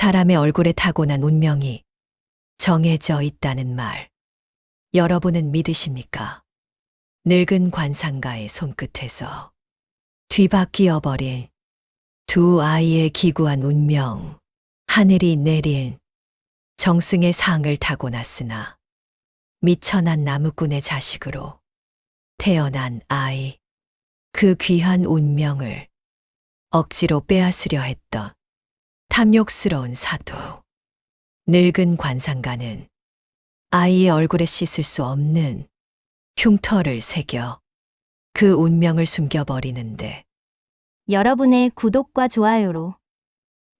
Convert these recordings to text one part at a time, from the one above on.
사람의 얼굴에 타고난 운명이 정해져 있다는 말. 여러분은 믿으십니까? 늙은 관상가의 손끝에서 뒤바뀌어버린 두 아이의 기구한 운명, 하늘이 내린 정승의 상을 타고났으나 미천한 나무꾼의 자식으로 태어난 아이, 그 귀한 운명을 억지로 빼앗으려 했던 탐욕스러운 사도. 늙은 관상가는 아이의 얼굴에 씻을 수 없는 흉터를 새겨 그 운명을 숨겨버리는데, 여러분의 구독과 좋아요로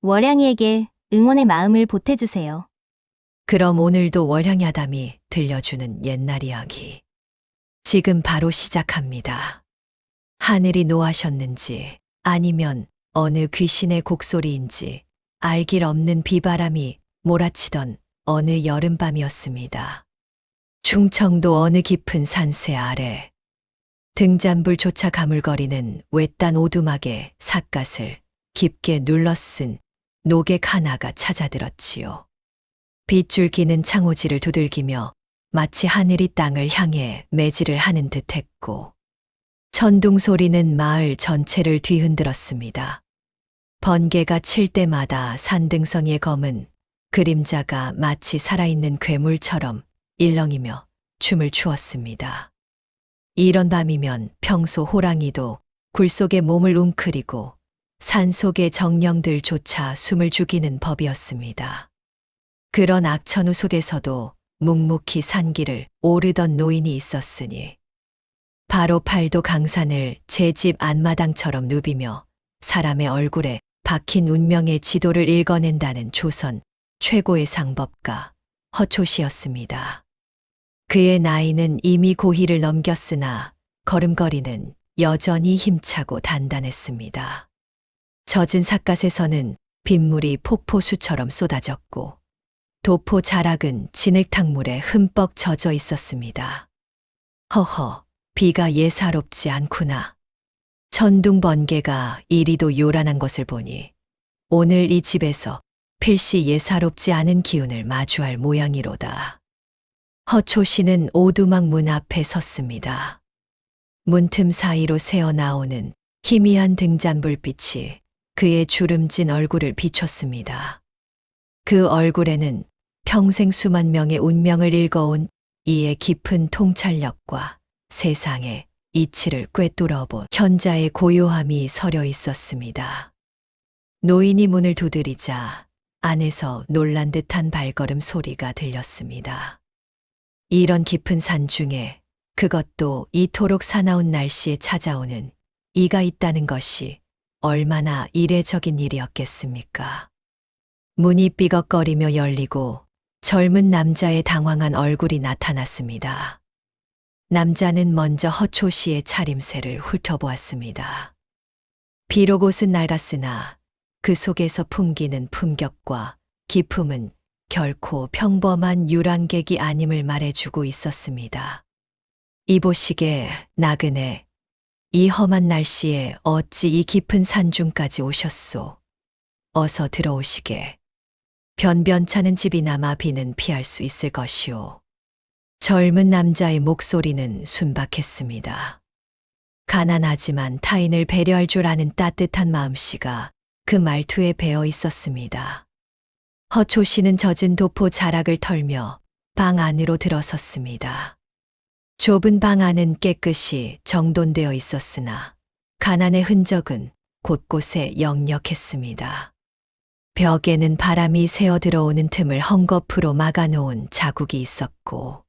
월양이에게 응원의 마음을 보태주세요. 그럼 오늘도 월향야담이 들려주는 옛날 이야기. 지금 바로 시작합니다. 하늘이 노하셨는지 아니면 어느 귀신의 곡소리인지 알 길 없는 비바람이 몰아치던 어느 여름밤이었습니다. 충청도 어느 깊은 산세 아래 등잔불조차 가물거리는 외딴 오두막에 삿갓을 깊게 눌러쓴 노객 하나가 찾아들었지요. 빗줄 기는 창호지를 두들기며 마치 하늘이 땅을 향해 매질을 하는 듯 했고, 천둥 소리는 마을 전체를 뒤흔들었습니다. 번개가 칠 때마다 산등성이의 검은 그림자가 마치 살아있는 괴물처럼 일렁이며 춤을 추었습니다. 이런 밤이면 평소 호랑이도 굴 속에 몸을 웅크리고 산속의 정령들조차 숨을 죽이는 법이었습니다. 그런 악천후 속에서도 묵묵히 산길을 오르던 노인이 있었으니, 바로 팔도 강산을 제 집 안마당처럼 누비며 사람의 얼굴에 박힌 운명의 지도를 읽어낸다는 조선 최고의 상법가 허초시였습니다. 그의 나이는 이미 고희를 넘겼으나 걸음걸이는 여전히 힘차고 단단했습니다. 젖은 삿갓에서는 빗물이 폭포수처럼 쏟아졌고, 도포 자락은 진흙탕물에 흠뻑 젖어 있었습니다. 허허, 비가 예사롭지 않구나. 천둥 번개가 이리도 요란한 것을 보니 오늘 이 집에서 필시 예사롭지 않은 기운을 마주할 모양이로다. 허초 씨는 오두막 문 앞에 섰습니다. 문틈 사이로 새어나오는 희미한 등잔불빛이 그의 주름진 얼굴을 비췄습니다. 그 얼굴에는 평생 수만 명의 운명을 읽어온 이의 깊은 통찰력과 세상의 이치를 꿰뚫어본 현자의 고요함이 서려 있었습니다. 노인이 문을 두드리자 안에서 놀란 듯한 발걸음 소리가 들렸습니다. 이런 깊은 산 중에, 그것도 이토록 사나운 날씨에 찾아오는 이가 있다는 것이 얼마나 이례적인 일이었겠습니까? 문이 삐걱거리며 열리고 젊은 남자의 당황한 얼굴이 나타났습니다. 남자는 먼저 허초 씨의 차림새를 훑어보았습니다. 비록 옷은 낡았으나 그 속에서 풍기는 품격과 기품은 결코 평범한 유랑객이 아님을 말해주고 있었습니다. 이보시게, 나그네, 이 험한 날씨에 어찌 이 깊은 산중까지 오셨소? 어서 들어오시게. 변변찮은 집이나마 비는 피할 수 있을 것이오. 젊은 남자의 목소리는 순박했습니다. 가난하지만 타인을 배려할 줄 아는 따뜻한 마음씨가 그 말투에 배어 있었습니다. 허초 씨는 젖은 도포 자락을 털며 방 안으로 들어섰습니다. 좁은 방 안은 깨끗이 정돈되어 있었으나 가난의 흔적은 곳곳에 역력했습니다. 벽에는 바람이 새어 들어오는 틈을 헝겊으로 막아놓은 자국이 있었고,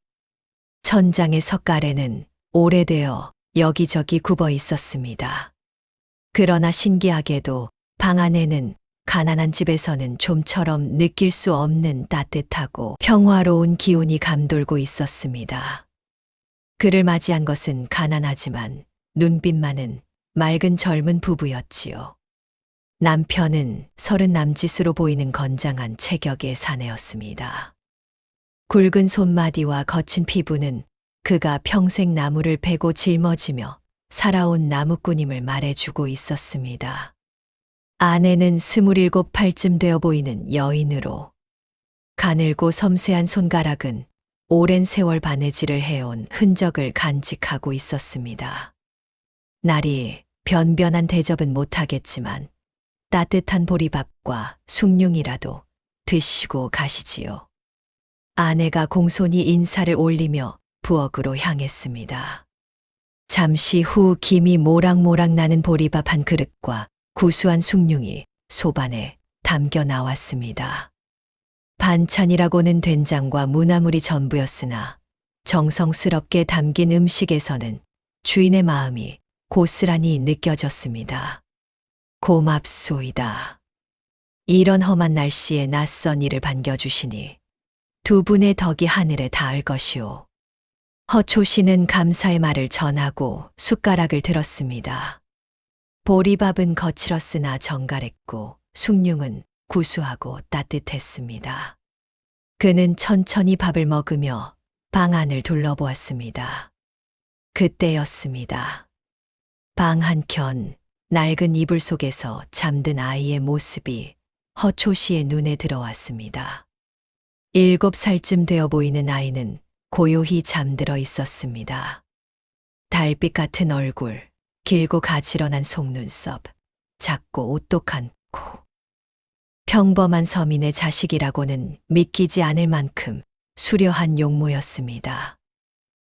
천장의 석가래는 오래되어 여기저기 굽어 있었습니다. 그러나 신기하게도 방 안에는 가난한 집에서는 좀처럼 느낄 수 없는 따뜻하고 평화로운 기운이 감돌고 있었습니다. 그를 맞이한 것은 가난하지만 눈빛 많은 맑은 젊은 부부였지요. 남편은 30 남짓으로 보이는 건장한 체격의 사내였습니다. 굵은 손마디와 거친 피부는 그가 평생 나무를 베고 짊어지며 살아온 나무꾼임을 말해주고 있었습니다. 아내는 27~8쯤 되어 보이는 여인으로 가늘고 섬세한 손가락은 오랜 세월 바느질을 해온 흔적을 간직하고 있었습니다. 날이 변변한 대접은 못하겠지만 따뜻한 보리밥과 숭늉이라도 드시고 가시지요. 아내가 공손히 인사를 올리며 부엌으로 향했습니다. 잠시 후 김이 모락모락 나는 보리밥 한 그릇과 구수한 숭늉이 소반에 담겨 나왔습니다. 반찬이라고는 된장과 무나물이 전부였으나 정성스럽게 담긴 음식에서는 주인의 마음이 고스란히 느껴졌습니다. 고맙소이다. 이런 험한 날씨에 낯선 이를 반겨주시니 두 분의 덕이 하늘에 닿을 것이오. 허초 씨는 감사의 말을 전하고 숟가락을 들었습니다. 보리밥은 거칠었으나 정갈했고 숭늉은 구수하고 따뜻했습니다. 그는 천천히 밥을 먹으며 방 안을 둘러보았습니다. 그때였습니다. 방 한켠 낡은 이불 속에서 잠든 아이의 모습이 허초 씨의 눈에 들어왔습니다. 7살쯤 되어 보이는 아이는 고요히 잠들어 있었습니다. 달빛 같은 얼굴, 길고 가지런한 속눈썹, 작고 오똑한 코. 평범한 서민의 자식이라고는 믿기지 않을 만큼 수려한 용모였습니다.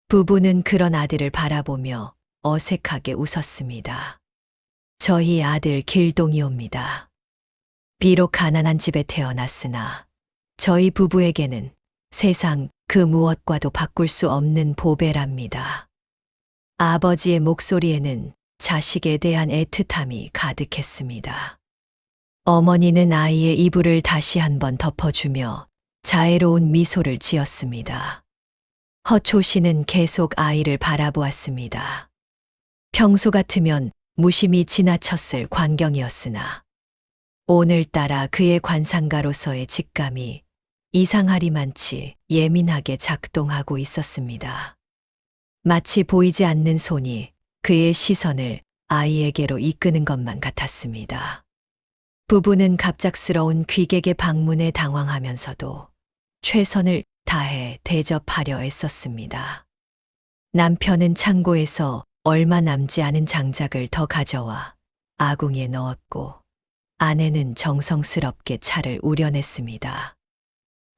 부부는 그런 아들을 바라보며 어색하게 웃었습니다. 저희 아들 길동이옵니다. 비록 가난한 집에 태어났으나 저희 부부에게는 세상 그 무엇과도 바꿀 수 없는 보배랍니다. 아버지의 목소리에는 자식에 대한 애틋함이 가득했습니다. 어머니는 아이의 이불을 다시 한번 덮어주며 자애로운 미소를 지었습니다. 허초 씨는 계속 아이를 바라보았습니다. 평소 같으면 무심히 지나쳤을 광경이었으나 오늘따라 그의 관상가로서의 직감이 이상하리만치 예민하게 작동하고 있었습니다. 마치 보이지 않는 손이 그의 시선을 아이에게로 이끄는 것만 같았습니다. 부부는 갑작스러운 귀객의 방문에 당황하면서도 최선을 다해 대접하려 애썼습니다. 남편은 창고에서 얼마 남지 않은 장작을 더 가져와 아궁이에 넣었고 아내는 정성스럽게 차를 우려냈습니다.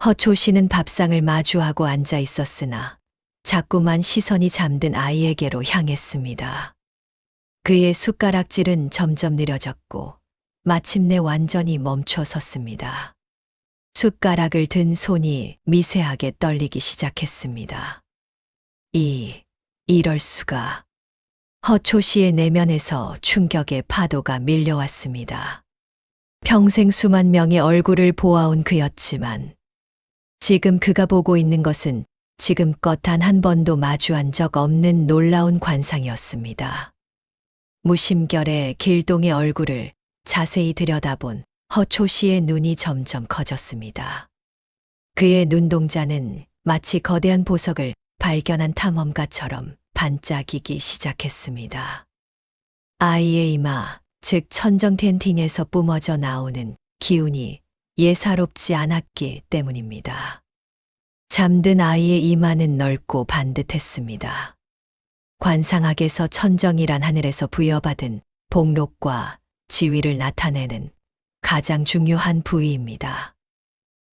허초 씨는 밥상을 마주하고 앉아 있었으나 자꾸만 시선이 잠든 아이에게로 향했습니다. 그의 숟가락질은 점점 느려졌고 마침내 완전히 멈춰 섰습니다. 숟가락을 든 손이 미세하게 떨리기 시작했습니다. 이럴 수가. 허초 씨의 내면에서 충격의 파도가 밀려왔습니다. 평생 수만 명의 얼굴을 보아온 그였지만 지금 그가 보고 있는 것은 지금껏 단 한 번도 마주한 적 없는 놀라운 관상이었습니다. 무심결에 길동의 얼굴을 자세히 들여다본 허초 씨의 눈이 점점 커졌습니다. 그의 눈동자는 마치 거대한 보석을 발견한 탐험가처럼 반짝이기 시작했습니다. 아이의 이마, 즉 천정텐팅에서 뿜어져 나오는 기운이 예사롭지 않았기 때문입니다. 잠든 아이의 이마는 넓고 반듯했습니다. 관상학에서 천정이란 하늘에서 부여받은 복록과 지위를 나타내는 가장 중요한 부위입니다.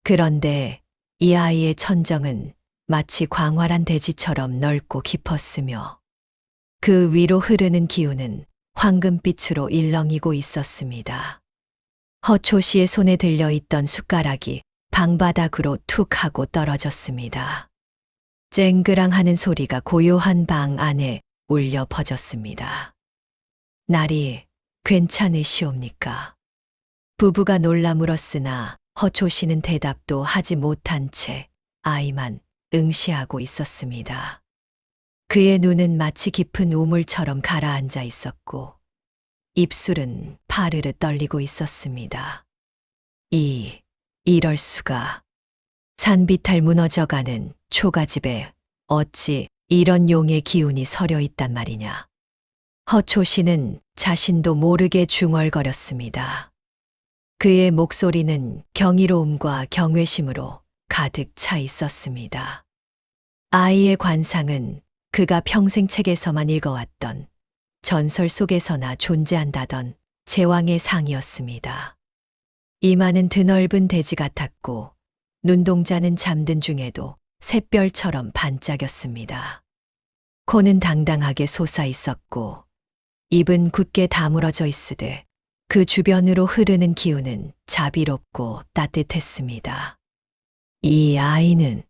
그런데 이 아이의 천정은 마치 광활한 대지처럼 넓고 깊었으며 그 위로 흐르는 기운은 황금빛으로 일렁이고 있었습니다. 허초 씨의 손에 들려있던 숟가락이 방바닥으로 툭 하고 떨어졌습니다. 쨍그랑하는 소리가 고요한 방 안에 울려 퍼졌습니다. 날이 괜찮으시옵니까? 부부가 놀라 물었으나 허초 씨는 대답도 하지 못한 채 아이만 응시하고 있었습니다. 그의 눈은 마치 깊은 우물처럼 가라앉아 있었고 입술은 파르르 떨리고 있었습니다. 이럴 수가. 산비탈 무너져가는 초가집에 어찌 이런 용의 기운이 서려 있단 말이냐. 허초 씨는 자신도 모르게 중얼거렸습니다. 그의 목소리는 경이로움과 경외심으로 가득 차 있었습니다. 아이의 관상은 그가 평생 책에서만 읽어왔던 전설 속에서나 존재한다던 제왕의 상이었습니다. 이마는 드넓은 돼지 같았고 눈동자는 잠든 중에도 샛별처럼 반짝였습니다. 코는 당당하게 솟아 있었고 입은 굳게 다물어져 있으되 그 주변으로 흐르는 기운은 자비롭고 따뜻했습니다. 이 아이는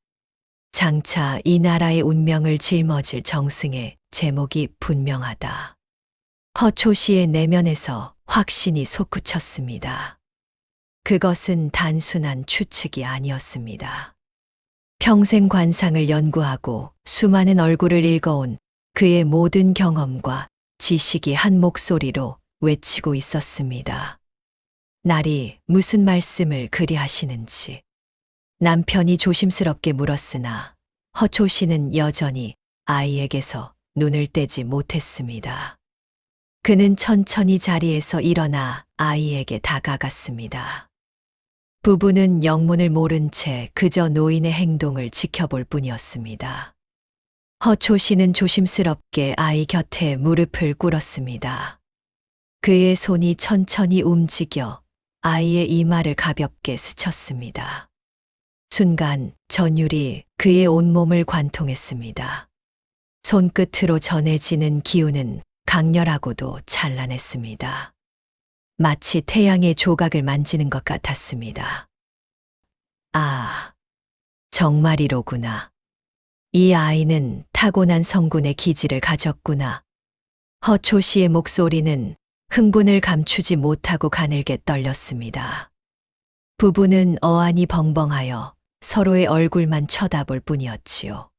장차 이 나라의 운명을 짊어질 정승의 제목이 분명하다. 허초시의 내면에서 확신이 솟구쳤습니다. 그것은 단순한 추측이 아니었습니다. 평생 관상을 연구하고 수많은 얼굴을 읽어온 그의 모든 경험과 지식이 한 목소리로 외치고 있었습니다. 날이 무슨 말씀을 그리 하시는지. 남편이 조심스럽게 물었으나 허초 씨는 여전히 아이에게서 눈을 떼지 못했습니다. 그는 천천히 자리에서 일어나 아이에게 다가갔습니다. 부부는 영문을 모른 채 그저 노인의 행동을 지켜볼 뿐이었습니다. 허초 씨는 조심스럽게 아이 곁에 무릎을 꿇었습니다. 그의 손이 천천히 움직여 아이의 이마를 가볍게 스쳤습니다. 순간 전율이 그의 온몸을 관통했습니다. 손끝으로 전해지는 기운은 강렬하고도 찬란했습니다. 마치 태양의 조각을 만지는 것 같았습니다. 아, 정말이로구나. 이 아이는 타고난 성군의 기질을 가졌구나. 허초 씨의 목소리는 흥분을 감추지 못하고 가늘게 떨렸습니다. 부부는 어안이 벙벙하여 서로의 얼굴만 쳐다볼 뿐이었지요.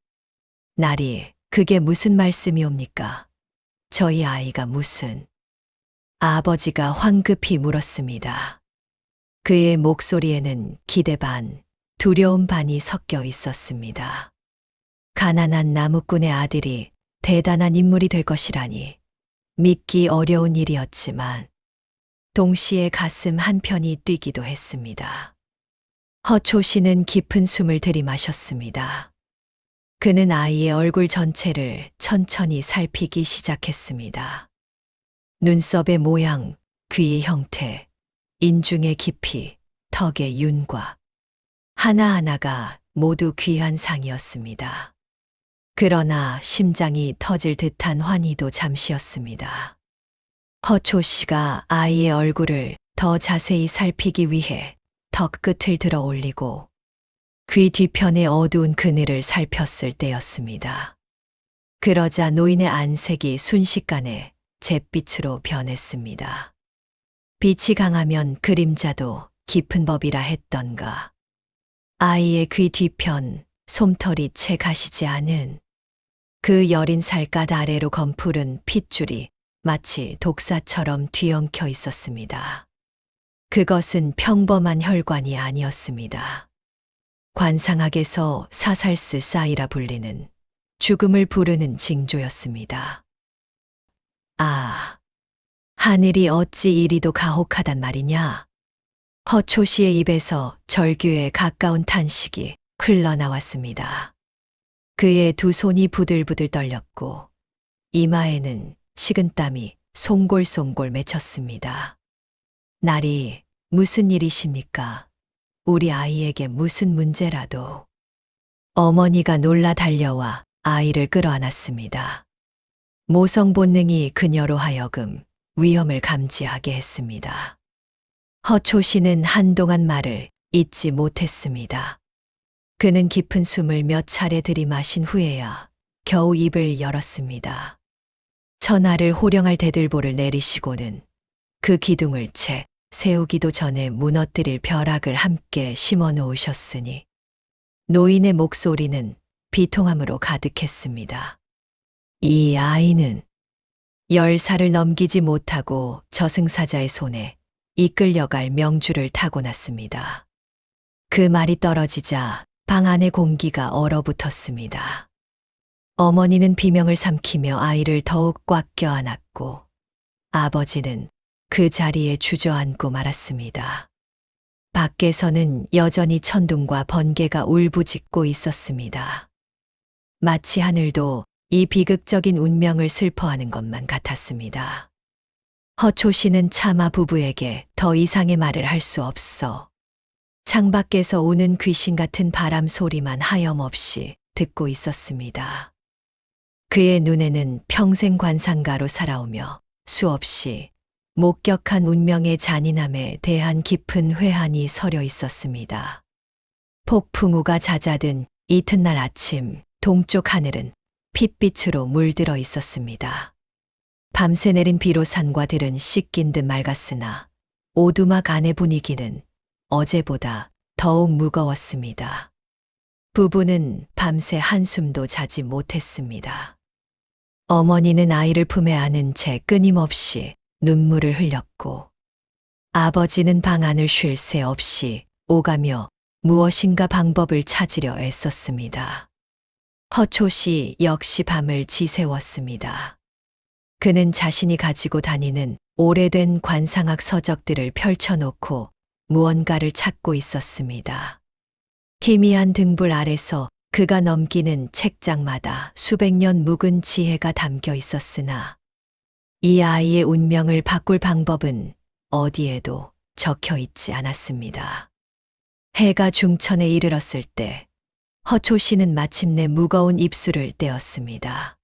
날이 그게 무슨 말씀이옵니까? 저희 아이가 무슨... 아버지가 황급히 물었습니다. 그의 목소리에는 기대 반, 두려움 반이 섞여 있었습니다. 가난한 나무꾼의 아들이 대단한 인물이 될 것이라니 믿기 어려운 일이었지만 동시에 가슴 한편이 뛰기도 했습니다. 허초 씨는 깊은 숨을 들이마셨습니다. 그는 아이의 얼굴 전체를 천천히 살피기 시작했습니다. 눈썹의 모양, 귀의 형태, 인중의 깊이, 턱의 윤과 하나하나가 모두 귀한 상이었습니다. 그러나 심장이 터질 듯한 환희도 잠시였습니다. 허초 씨가 아이의 얼굴을 더 자세히 살피기 위해 턱 끝을 들어 올리고 귀 뒤편의 어두운 그늘을 살폈을 때였습니다. 그러자 노인의 안색이 순식간에 잿빛으로 변했습니다. 빛이 강하면 그림자도 깊은 법이라 했던가. 아이의 귀 뒤편 솜털이 채 가시지 않은 그 여린 살갗 아래로 검푸른 핏줄이 마치 독사처럼 뒤엉켜 있었습니다. 그것은 평범한 혈관이 아니었습니다. 관상학에서 사살스 사이라 불리는 죽음을 부르는 징조였습니다. 아, 하늘이 어찌 이리도 가혹하단 말이냐. 허초 씨의 입에서 절규에 가까운 탄식이 흘러나왔습니다. 그의 두 손이 부들부들 떨렸고 이마에는 식은땀이 송골송골 맺혔습니다. 날이 무슨 일이십니까? 우리 아이에게 무슨 문제라도. 어머니가 놀라 달려와 아이를 끌어안았습니다. 모성 본능이 그녀로 하여금 위험을 감지하게 했습니다. 허초 씨는 한동안 말을 잇지 못했습니다. 그는 깊은 숨을 몇 차례 들이마신 후에야 겨우 입을 열었습니다. 천하를 호령할 대들보를 내리시고는 그 기둥을 채 세우기도 전에 무너뜨릴 벼락을 함께 심어 놓으셨으니 노인의 목소리는 비통함으로 가득했습니다. 이 아이는 10살을 넘기지 못하고 저승사자의 손에 이끌려갈 명주를 타고났습니다. 그 말이 떨어지자 방 안의 공기가 얼어붙었습니다. 어머니는 비명을 삼키며 아이를 더욱 꽉 껴안았고 아버지는 그 자리에 주저앉고 말았습니다. 밖에서는 여전히 천둥과 번개가 울부짖고 있었습니다. 마치 하늘도 이 비극적인 운명을 슬퍼하는 것만 같았습니다. 허초 씨는 차마 부부에게 더 이상의 말을 할 수 없어 창밖에서 오는 귀신 같은 바람 소리만 하염없이 듣고 있었습니다. 그의 눈에는 평생 관상가로 살아오며 수없이 목격한 운명의 잔인함에 대한 깊은 회한이 서려 있었습니다. 폭풍우가 잦아든 이튿날 아침, 동쪽 하늘은 핏빛으로 물들어 있었습니다. 밤새 내린 비로 산과 들은 씻긴 듯 맑았으나 오두막 안의 분위기는 어제보다 더욱 무거웠습니다. 부부는 밤새 한숨도 자지 못했습니다. 어머니는 아이를 품에 안은 채 끊임없이 눈물을 흘렸고 아버지는 방 안을 쉴 새 없이 오가며 무엇인가 방법을 찾으려 애썼습니다. 허초 씨 역시 밤을 지새웠습니다. 그는 자신이 가지고 다니는 오래된 관상학 서적들을 펼쳐놓고 무언가를 찾고 있었습니다. 희미한 등불 아래서 그가 넘기는 책장마다 수백 년 묵은 지혜가 담겨 있었으나 이 아이의 운명을 바꿀 방법은 어디에도 적혀 있지 않았습니다. 해가 중천에 이르렀을 때 허초 씨는 마침내 무거운 입술을 떼었습니다.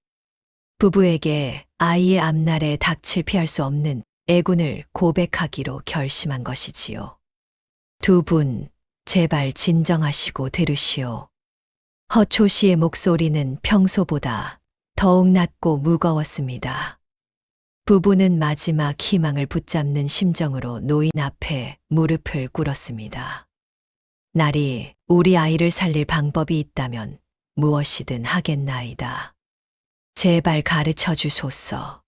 부부에게 아이의 앞날에 닥칠 피할 수 없는 애군을 고백하기로 결심한 것이지요. 두 분, 제발 진정하시고 들으시오. 허초 씨의 목소리는 평소보다 더욱 낮고 무거웠습니다. 부부는 마지막 희망을 붙잡는 심정으로 노인 앞에 무릎을 꿇었습니다. 날이 우리 아이를 살릴 방법이 있다면 무엇이든 하겠나이다. 제발 가르쳐 주소서.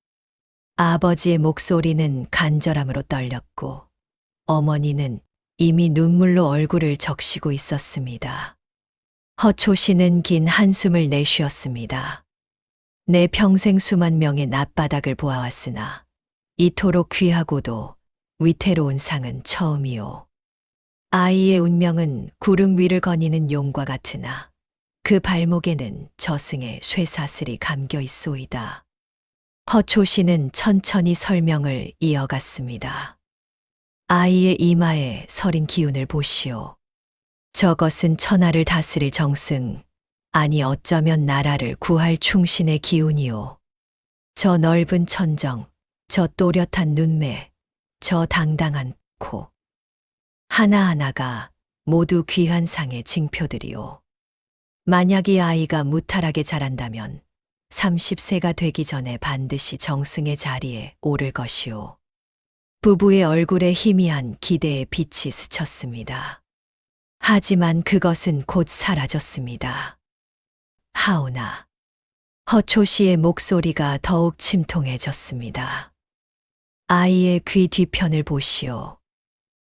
아버지의 목소리는 간절함으로 떨렸고 어머니는 이미 눈물로 얼굴을 적시고 있었습니다. 허초 씨는 긴 한숨을 내쉬었습니다. 내 평생 수만 명의 낮바닥을 보아왔으나 이토록 귀하고도 위태로운 상은 처음이오. 아이의 운명은 구름 위를 거니는 용과 같으나 그 발목에는 저승의 쇠사슬이 감겨 있소이다. 허초 씨는 천천히 설명을 이어갔습니다. 아이의 이마에 서린 기운을 보시오. 저것은 천하를 다스릴 정승, 아니 어쩌면 나라를 구할 충신의 기운이오. 저 넓은 천정, 저 또렷한 눈매, 저 당당한 코. 하나하나가 모두 귀한 상의 징표들이오. 만약 이 아이가 무탈하게 자란다면 30세가 되기 전에 반드시 정승의 자리에 오를 것이오. 부부의 얼굴에 희미한 기대의 빛이 스쳤습니다. 하지만 그것은 곧 사라졌습니다. 하오나, 허초 씨의 목소리가 더욱 침통해졌습니다. 아이의 귀 뒤편을 보시오.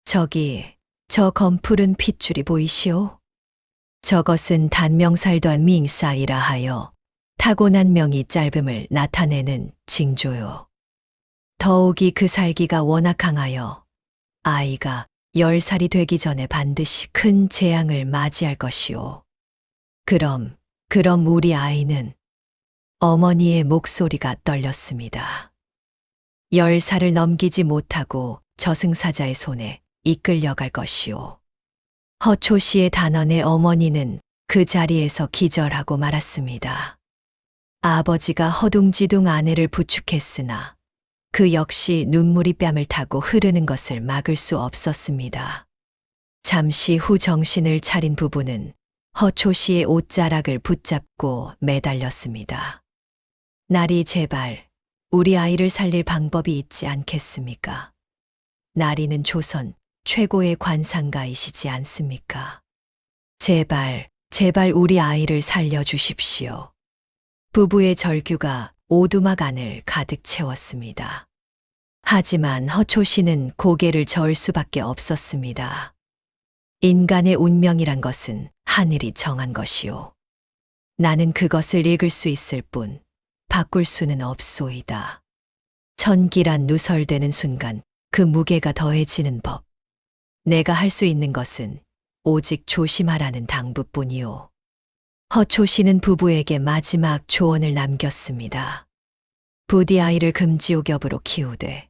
저기, 저 검푸른 핏줄이 보이시오? 저것은 단명살도한 밍사이라 하여 타고난 명이 짧음을 나타내는 징조요. 더욱이 그 살기가 워낙 강하여 아이가 10살이 되기 전에 반드시 큰 재앙을 맞이할 것이오. 그럼 우리 아이는 어머니의 목소리가 떨렸습니다. 10살을 넘기지 못하고 저승사자의 손에 이끌려갈 것이오. 허초 씨의 단언에 어머니는 그 자리에서 기절하고 말았습니다. 아버지가 허둥지둥 아내를 부축했으나 그 역시 눈물이 뺨을 타고 흐르는 것을 막을 수 없었습니다. 잠시 후 정신을 차린 부부는 허초 씨의 옷자락을 붙잡고 매달렸습니다. 나리 제발 우리 아이를 살릴 방법이 있지 않겠습니까? 나리는 조선 최고의 관상가이시지 않습니까? 제발 우리 아이를 살려주십시오. 부부의 절규가 오두막 안을 가득 채웠습니다. 하지만 허초 씨는 고개를 저을 수밖에 없었습니다. 인간의 운명이란 것은 하늘이 정한 것이오. 나는 그것을 읽을 수 있을 뿐 바꿀 수는 없소이다. 천기란 누설되는 순간 그 무게가 더해지는 법. 내가 할 수 있는 것은 오직 조심하라는 당부뿐이요. 허초 씨는 부부에게 마지막 조언을 남겼습니다. 부디 아이를 금지옥엽으로 키우되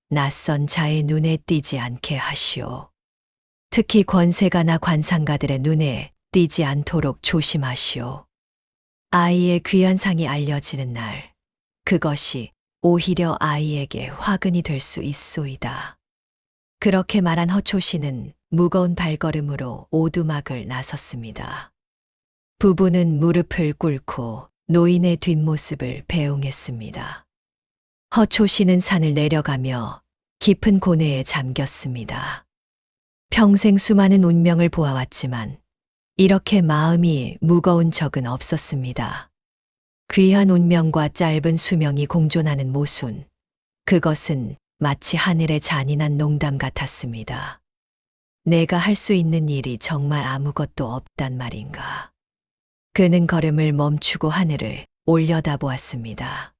낯선 자의 눈에 띄지 않게 하시오. 특히 권세가나 관상가들의 눈에 띄지 않도록 조심하시오. 아이의 귀한 상이 알려지는 날, 그것이 오히려 아이에게 화근이 될 수 있소이다. 그렇게 말한 허초 씨는 무거운 발걸음으로 오두막을 나섰습니다. 부부는 무릎을 꿇고 노인의 뒷모습을 배웅했습니다. 허초 씨는 산을 내려가며 깊은 고뇌에 잠겼습니다. 평생 수많은 운명을 보아왔지만 이렇게 마음이 무거운 적은 없었습니다. 귀한 운명과 짧은 수명이 공존하는 모순, 그것은 마치 하늘의 잔인한 농담 같았습니다. 내가 할 수 있는 일이 정말 아무것도 없단 말인가. 그는 걸음을 멈추고 하늘을 올려다보았습니다.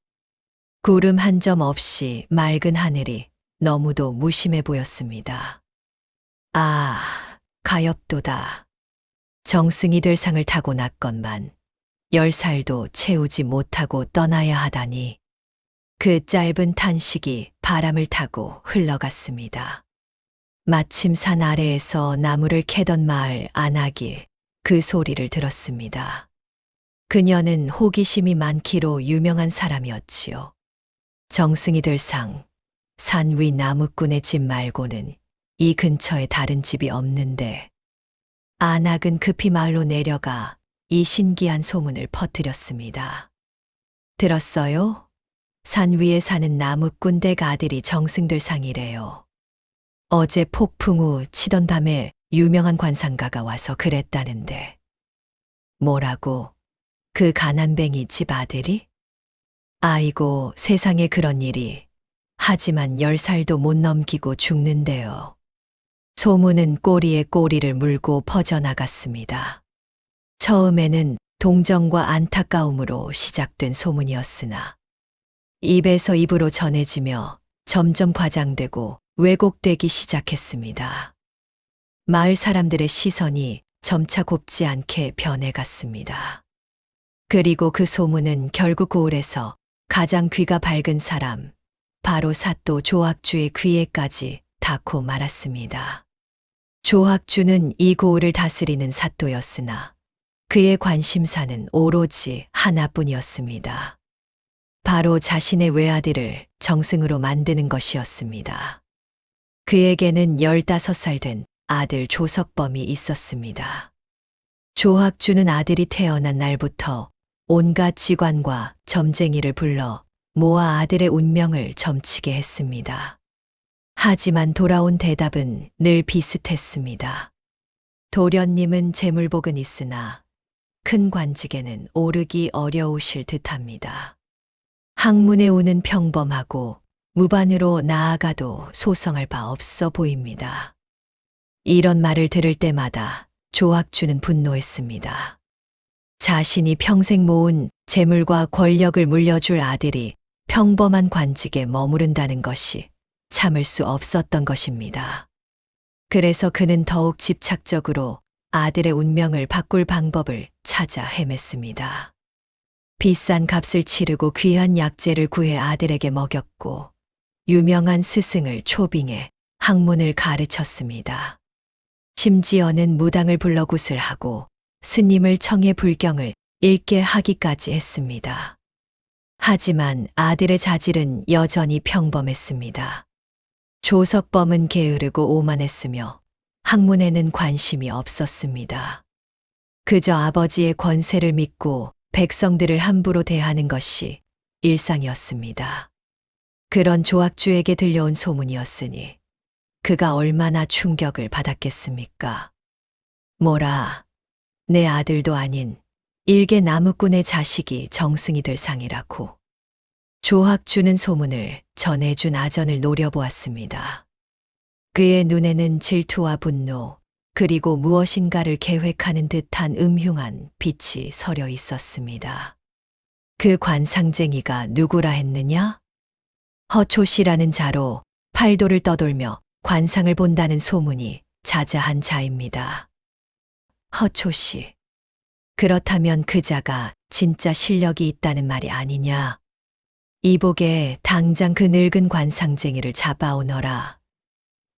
구름 한 점 없이 맑은 하늘이 너무도 무심해 보였습니다. 아, 가엾도다. 정승이 될 상을 타고 났건만 10살도 채우지 못하고 떠나야 하다니. 그 짧은 탄식이 바람을 타고 흘러갔습니다. 마침 산 아래에서 나무를 캐던 마을 안악이 그 소리를 들었습니다. 그녀는 호기심이 많기로 유명한 사람이었지요. 정승이 될 상, 산 위 나무꾼의 집 말고는 이 근처에 다른 집이 없는데, 안악은 급히 마을로 내려가 이 신기한 소문을 퍼뜨렸습니다. 들었어요? 산 위에 사는 나무꾼 댁 아들이 정승될 상이래요. 어제 폭풍 후 치던 밤에 유명한 관상가가 와서 그랬다는데. 뭐라고? 그 가난뱅이 집 아들이? 아이고, 세상에 그런 일이. 하지만 10살도 못 넘기고 죽는데요. 소문은 꼬리에 꼬리를 물고 퍼져나갔습니다. 처음에는 동정과 안타까움으로 시작된 소문이었으나 입에서 입으로 전해지며 점점 과장되고 왜곡되기 시작했습니다. 마을 사람들의 시선이 점차 곱지 않게 변해갔습니다. 그리고 그 소문은 결국 고을에서 가장 귀가 밝은 사람, 바로 사또 조학주의 귀에까지 닿고 말았습니다. 조학주는 이 고을을 다스리는 사또였으나 그의 관심사는 오로지 하나뿐이었습니다. 바로 자신의 외아들을 정승으로 만드는 것이었습니다. 그에게는 15살 된 아들 조석범이 있었습니다. 조학주는 아들이 태어난 날부터 온갖 직관과 점쟁이를 불러 모아 아들의 운명을 점치게 했습니다. 하지만 돌아온 대답은 늘 비슷했습니다. 도련님은 재물복은 있으나 큰 관직에는 오르기 어려우실 듯합니다. 학문에 오는 평범하고 무반으로 나아가도 소성할 바 없어 보입니다. 이런 말을 들을 때마다 조학주는 분노했습니다. 자신이 평생 모은 재물과 권력을 물려줄 아들이 평범한 관직에 머무른다는 것이 참을 수 없었던 것입니다. 그래서 그는 더욱 집착적으로 아들의 운명을 바꿀 방법을 찾아 헤맸습니다. 비싼 값을 치르고 귀한 약재를 구해 아들에게 먹였고 유명한 스승을 초빙해 학문을 가르쳤습니다. 심지어는 무당을 불러 굿을 하고 스님을 청해 불경을 읽게 하기까지 했습니다. 하지만 아들의 자질은 여전히 평범했습니다. 조석범은 게으르고 오만했으며 학문에는 관심이 없었습니다. 그저 아버지의 권세를 믿고 백성들을 함부로 대하는 것이 일상이었습니다. 그런 조학주에게 들려온 소문이었으니 그가 얼마나 충격을 받았겠습니까? 뭐라, 내 아들도 아닌 일개 나무꾼의 자식이 정승이 될 상이라고. 조학주는 소문을 전해준 아전을 노려보았습니다. 그의 눈에는 질투와 분노, 그리고 무엇인가를 계획하는 듯한 음흉한 빛이 서려 있었습니다. 그 관상쟁이가 누구라 했느냐? 허초씨라는 자로 팔도를 떠돌며 관상을 본다는 소문이 자자한 자입니다. 허초 씨. 그렇다면 그 자가 진짜 실력이 있다는 말이 아니냐? 이복에 당장 그 늙은 관상쟁이를 잡아오너라.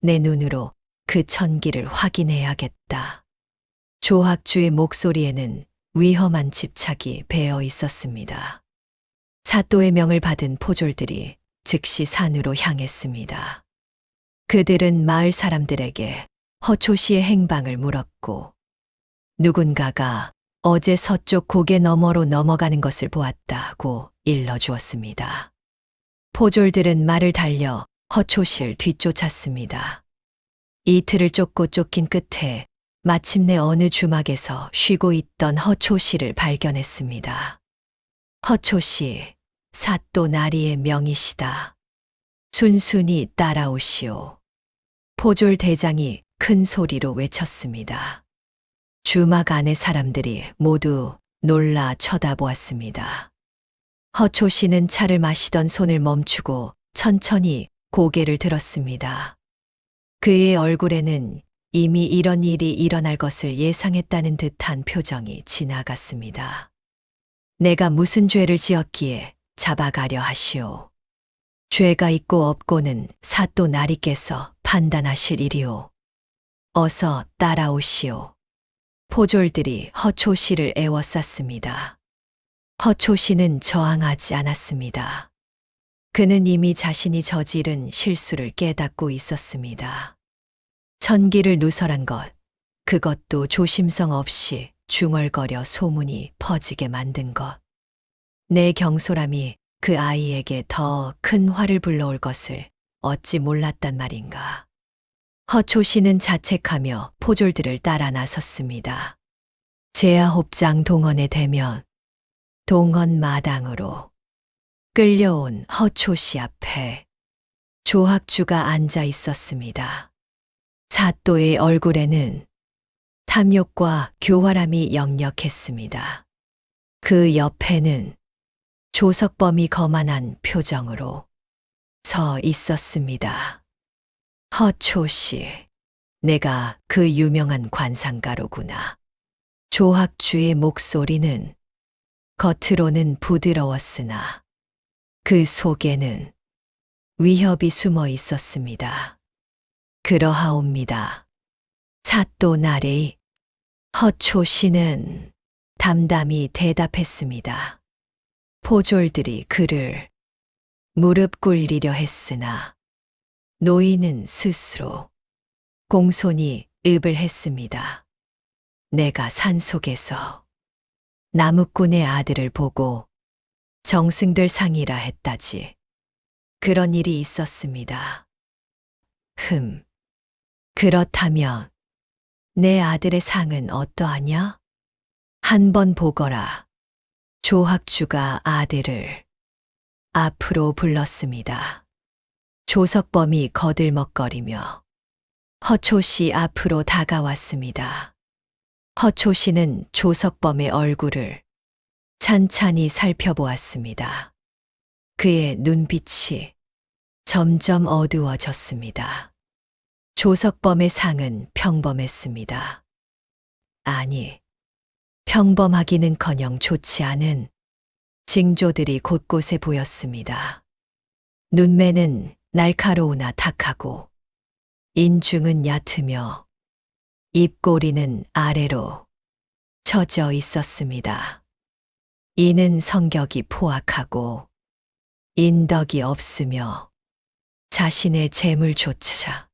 내 눈으로 그 천기를 확인해야겠다. 조학주의 목소리에는 위험한 집착이 배어 있었습니다. 사또의 명을 받은 포졸들이 즉시 산으로 향했습니다. 그들은 마을 사람들에게 허초 씨의 행방을 물었고 누군가가 어제 서쪽 고개 너머로 넘어가는 것을 보았다고 일러주었습니다. 포졸들은 말을 달려 허초 씨를 뒤쫓았습니다. 이틀을 쫓고 쫓긴 끝에 마침내 어느 주막에서 쉬고 있던 허초 씨를 발견했습니다. 허초 씨, 사또 나리의 명이시다. 순순히 따라오시오. 포졸 대장이 큰 소리로 외쳤습니다. 주막 안의 사람들이 모두 놀라 쳐다보았습니다. 허초 씨는 차를 마시던 손을 멈추고 천천히 고개를 들었습니다. 그의 얼굴에는 이미 이런 일이 일어날 것을 예상했다는 듯한 표정이 지나갔습니다. 내가 무슨 죄를 지었기에 잡아가려 하시오. 죄가 있고 없고는 사또 나리께서 판단하실 일이오. 어서 따라오시오. 포졸들이 허초 씨를 애워쌌습니다. 허초 씨는 저항하지 않았습니다. 그는 이미 자신이 저지른 실수를 깨닫고 있었습니다. 천기를 누설한 것, 그것도 조심성 없이 중얼거려 소문이 퍼지게 만든 것. 내 경솔함이 그 아이에게 더 큰 화를 불러올 것을 어찌 몰랐단 말인가. 허초 씨는 자책하며 포졸들을 따라 나섰습니다. 제야홉장 동원의 대면, 동원 마당으로 끌려온 허초 씨 앞에 조학주가 앉아 있었습니다. 사또의 얼굴에는 탐욕과 교활함이 역력했습니다. 그 옆에는 조석범이 거만한 표정으로 서 있었습니다. 허초 씨, 내가 그 유명한 관상가로구나. 조학주의 목소리는 겉으로는 부드러웠으나 그 속에는 위협이 숨어 있었습니다. 그러하옵니다. 사또 나리, 허초 씨는 담담히 대답했습니다. 포졸들이 그를 무릎 꿇리려 했으나 노인은 스스로 공손히 읍을 했습니다. 내가 산속에서 나무꾼의 아들을 보고 정승될 상이라 했다지. 그런 일이 있었습니다. 그렇다면 내 아들의 상은 어떠하냐? 한번 보거라. 조학주가 아들을 앞으로 불렀습니다. 조석범이 거들먹거리며 허초 씨 앞으로 다가왔습니다. 허초 씨는 조석범의 얼굴을 찬찬히 살펴보았습니다. 그의 눈빛이 점점 어두워졌습니다. 조석범의 상은 평범했습니다. 아니, 평범하기는커녕 좋지 않은 징조들이 곳곳에 보였습니다. 눈매는 날카로우나 탁하고 인중은 얕으며 입꼬리는 아래로 처져 있었습니다. 이는 성격이 포악하고 인덕이 없으며 자신의 재물조차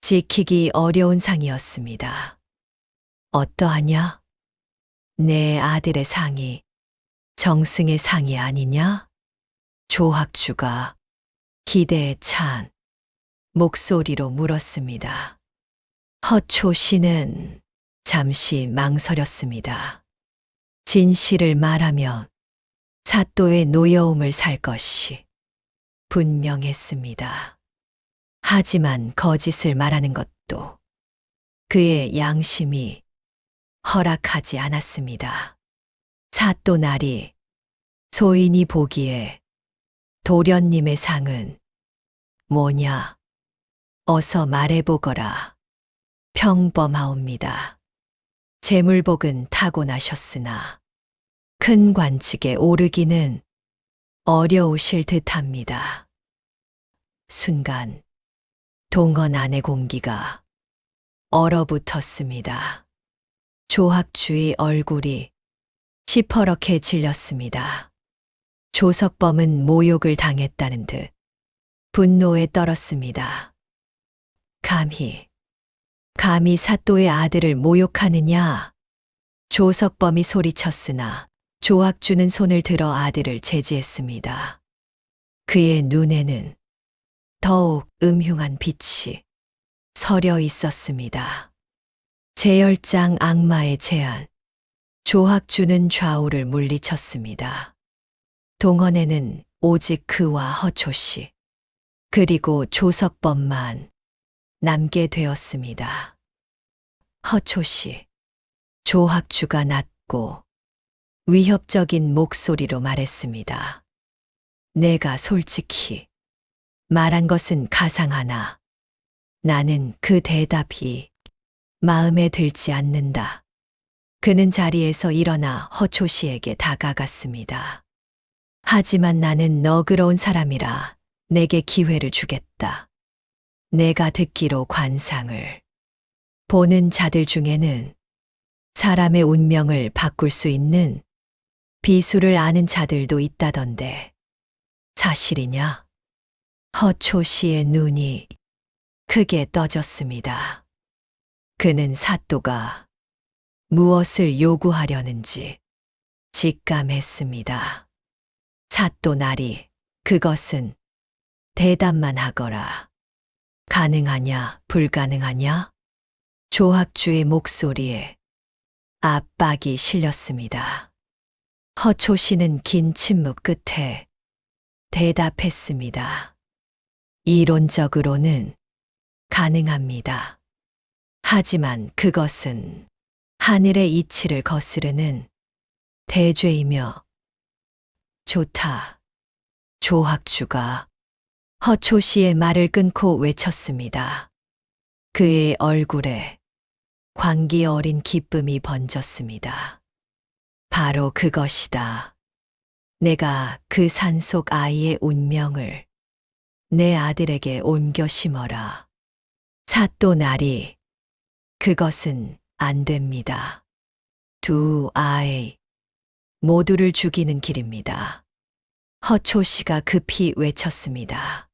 지키기 어려운 상이었습니다. 어떠하냐? 내 아들의 상이 정승의 상이 아니냐? 조학주가 기대에 찬 목소리로 물었습니다. 허초 씨는 잠시 망설였습니다. 진실을 말하면 사또의 노여움을 살 것이 분명했습니다. 하지만 거짓을 말하는 것도 그의 양심이 허락하지 않았습니다. 사또 나리, 소인이 보기에 도련님의 상은 뭐냐? 어서 말해보거라. 평범하옵니다. 재물복은 타고나셨으나 큰 관직에 오르기는 어려우실 듯합니다. 순간 동헌 안의 공기가 얼어붙었습니다. 조학주의 얼굴이 시퍼렇게 질렸습니다. 조석범은 모욕을 당했다는 듯 분노에 떨었습니다. 감히 사또의 아들을 모욕하느냐? 조석범이 소리쳤으나 조학주는 손을 들어 아들을 제지했습니다. 그의 눈에는 더욱 음흉한 빛이 서려 있었습니다. 제열장 악마의 제안. 조학주는 좌우를 물리쳤습니다. 동헌에는 오직 그와 허초씨, 그리고 조석범만 남게 되었습니다. 허초씨, 조학주가 낮고 위협적인 목소리로 말했습니다. 내가 솔직히 말한 것은 가상하나 나는 그 대답이 마음에 들지 않는다. 그는 자리에서 일어나 허초씨에게 다가갔습니다. 하지만 나는 너그러운 사람이라 내게 기회를 주겠다. 내가 듣기로 관상을 보는 자들 중에는 사람의 운명을 바꿀 수 있는 비수를 아는 자들도 있다던데 사실이냐? 허초씨의 눈이 크게 떠졌습니다. 그는 사또가 무엇을 요구하려는지 직감했습니다. 사또 나리, 그것은 대답만 하거라. 가능하냐, 불가능하냐? 조학주의 목소리에 압박이 실렸습니다. 허초씨는 긴 침묵 끝에 대답했습니다. 이론적으로는 가능합니다. 하지만 그것은 하늘의 이치를 거스르는 대죄이며 좋다. 조학주가 허초씨의 말을 끊고 외쳤습니다. 그의 얼굴에 광기 어린 기쁨이 번졌습니다. 바로 그것이다. 내가 그 산속 아이의 운명을 내 아들에게 옮겨 심어라. 사또 나리, 그것은 안 됩니다. 두 아이 모두를 죽이는 길입니다. 허초씨가 급히 외쳤습니다.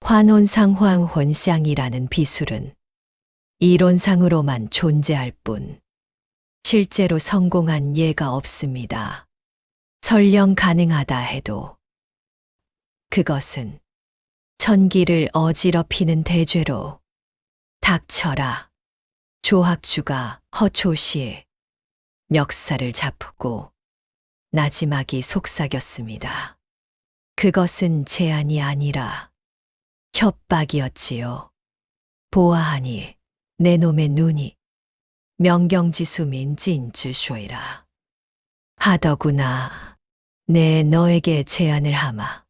환혼상황혼상이라는 비술은 이론상으로만 존재할 뿐 실제로 성공한 예가 없습니다. 설령 가능하다 해도 그것은 천기를 어지럽히는 대죄로 닥쳐라. 조학주가 허초씨의 멱살을 잡고 나지막이 속삭였습니다. 그것은 제안이 아니라 협박이었지요. 보아하니 내 놈의 눈이 명경지수민 진쯔쇼이라 하더구나. 내 너에게 제안을 하마.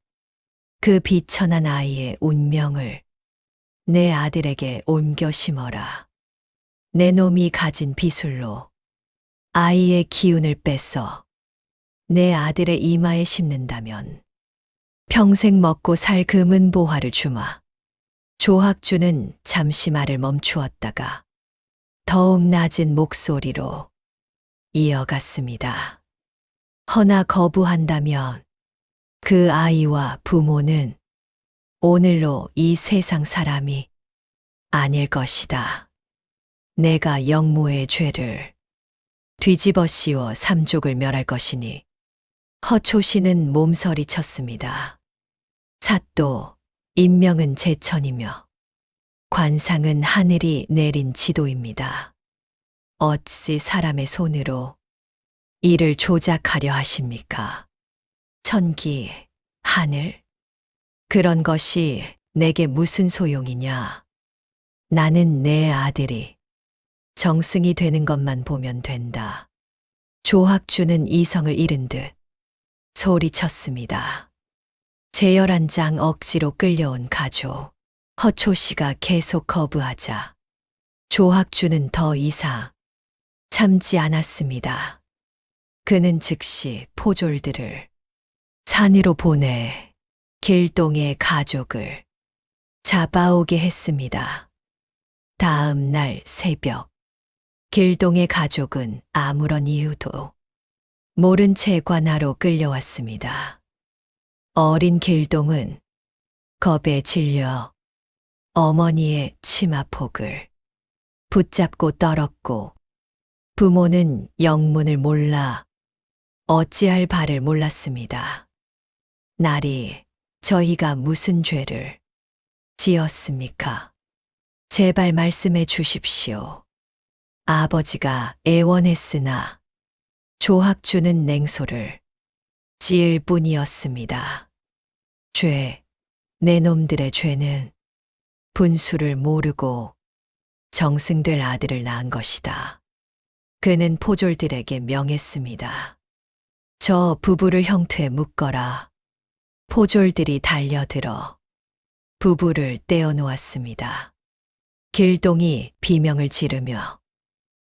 그 비천한 아이의 운명을 내 아들에게 옮겨 심어라. 내 놈이 가진 비술로 아이의 기운을 뺏어 내 아들의 이마에 심는다면 평생 먹고 살 금은보화를 주마. 조학주는 잠시 말을 멈추었다가 더욱 낮은 목소리로 이어갔습니다. 허나 거부한다면 그 아이와 부모는 오늘로 이 세상 사람이 아닐 것이다. 내가 영모의 죄를 뒤집어 씌워 삼족을 멸할 것이니. 허초씨는 몸서리 쳤습니다. 사또, 인명은 제천이며 관상은 하늘이 내린 지도입니다. 어찌 사람의 손으로 이를 조작하려 하십니까? 천기, 하늘? 그런 것이 내게 무슨 소용이냐? 나는 내 아들이 정승이 되는 것만 보면 된다. 조학주는 이성을 잃은 듯 소리쳤습니다. 제열한 장 억지로 끌려온 가족. 허초씨가 계속 거부하자 조학주는 더 이상 참지 않았습니다. 그는 즉시 포졸들을 산으로 보내 길동의 가족을 잡아오게 했습니다. 다음 날 새벽, 길동의 가족은 아무런 이유도 모른 채 관하로 끌려왔습니다. 어린 길동은 겁에 질려 어머니의 치마폭을 붙잡고 떨었고, 부모는 영문을 몰라 어찌할 바를 몰랐습니다. 날이 저희가 무슨 죄를 지었습니까? 제발 말씀해 주십시오. 아버지가 애원했으나 조학주는 냉소를 지을 뿐이었습니다. 내 놈들의 죄는 분수를 모르고 정승될 아들을 낳은 것이다. 그는 포졸들에게 명했습니다. 저 부부를 형태에 묶어라. 포졸들이 달려들어 부부를 떼어놓았습니다. 길동이 비명을 지르며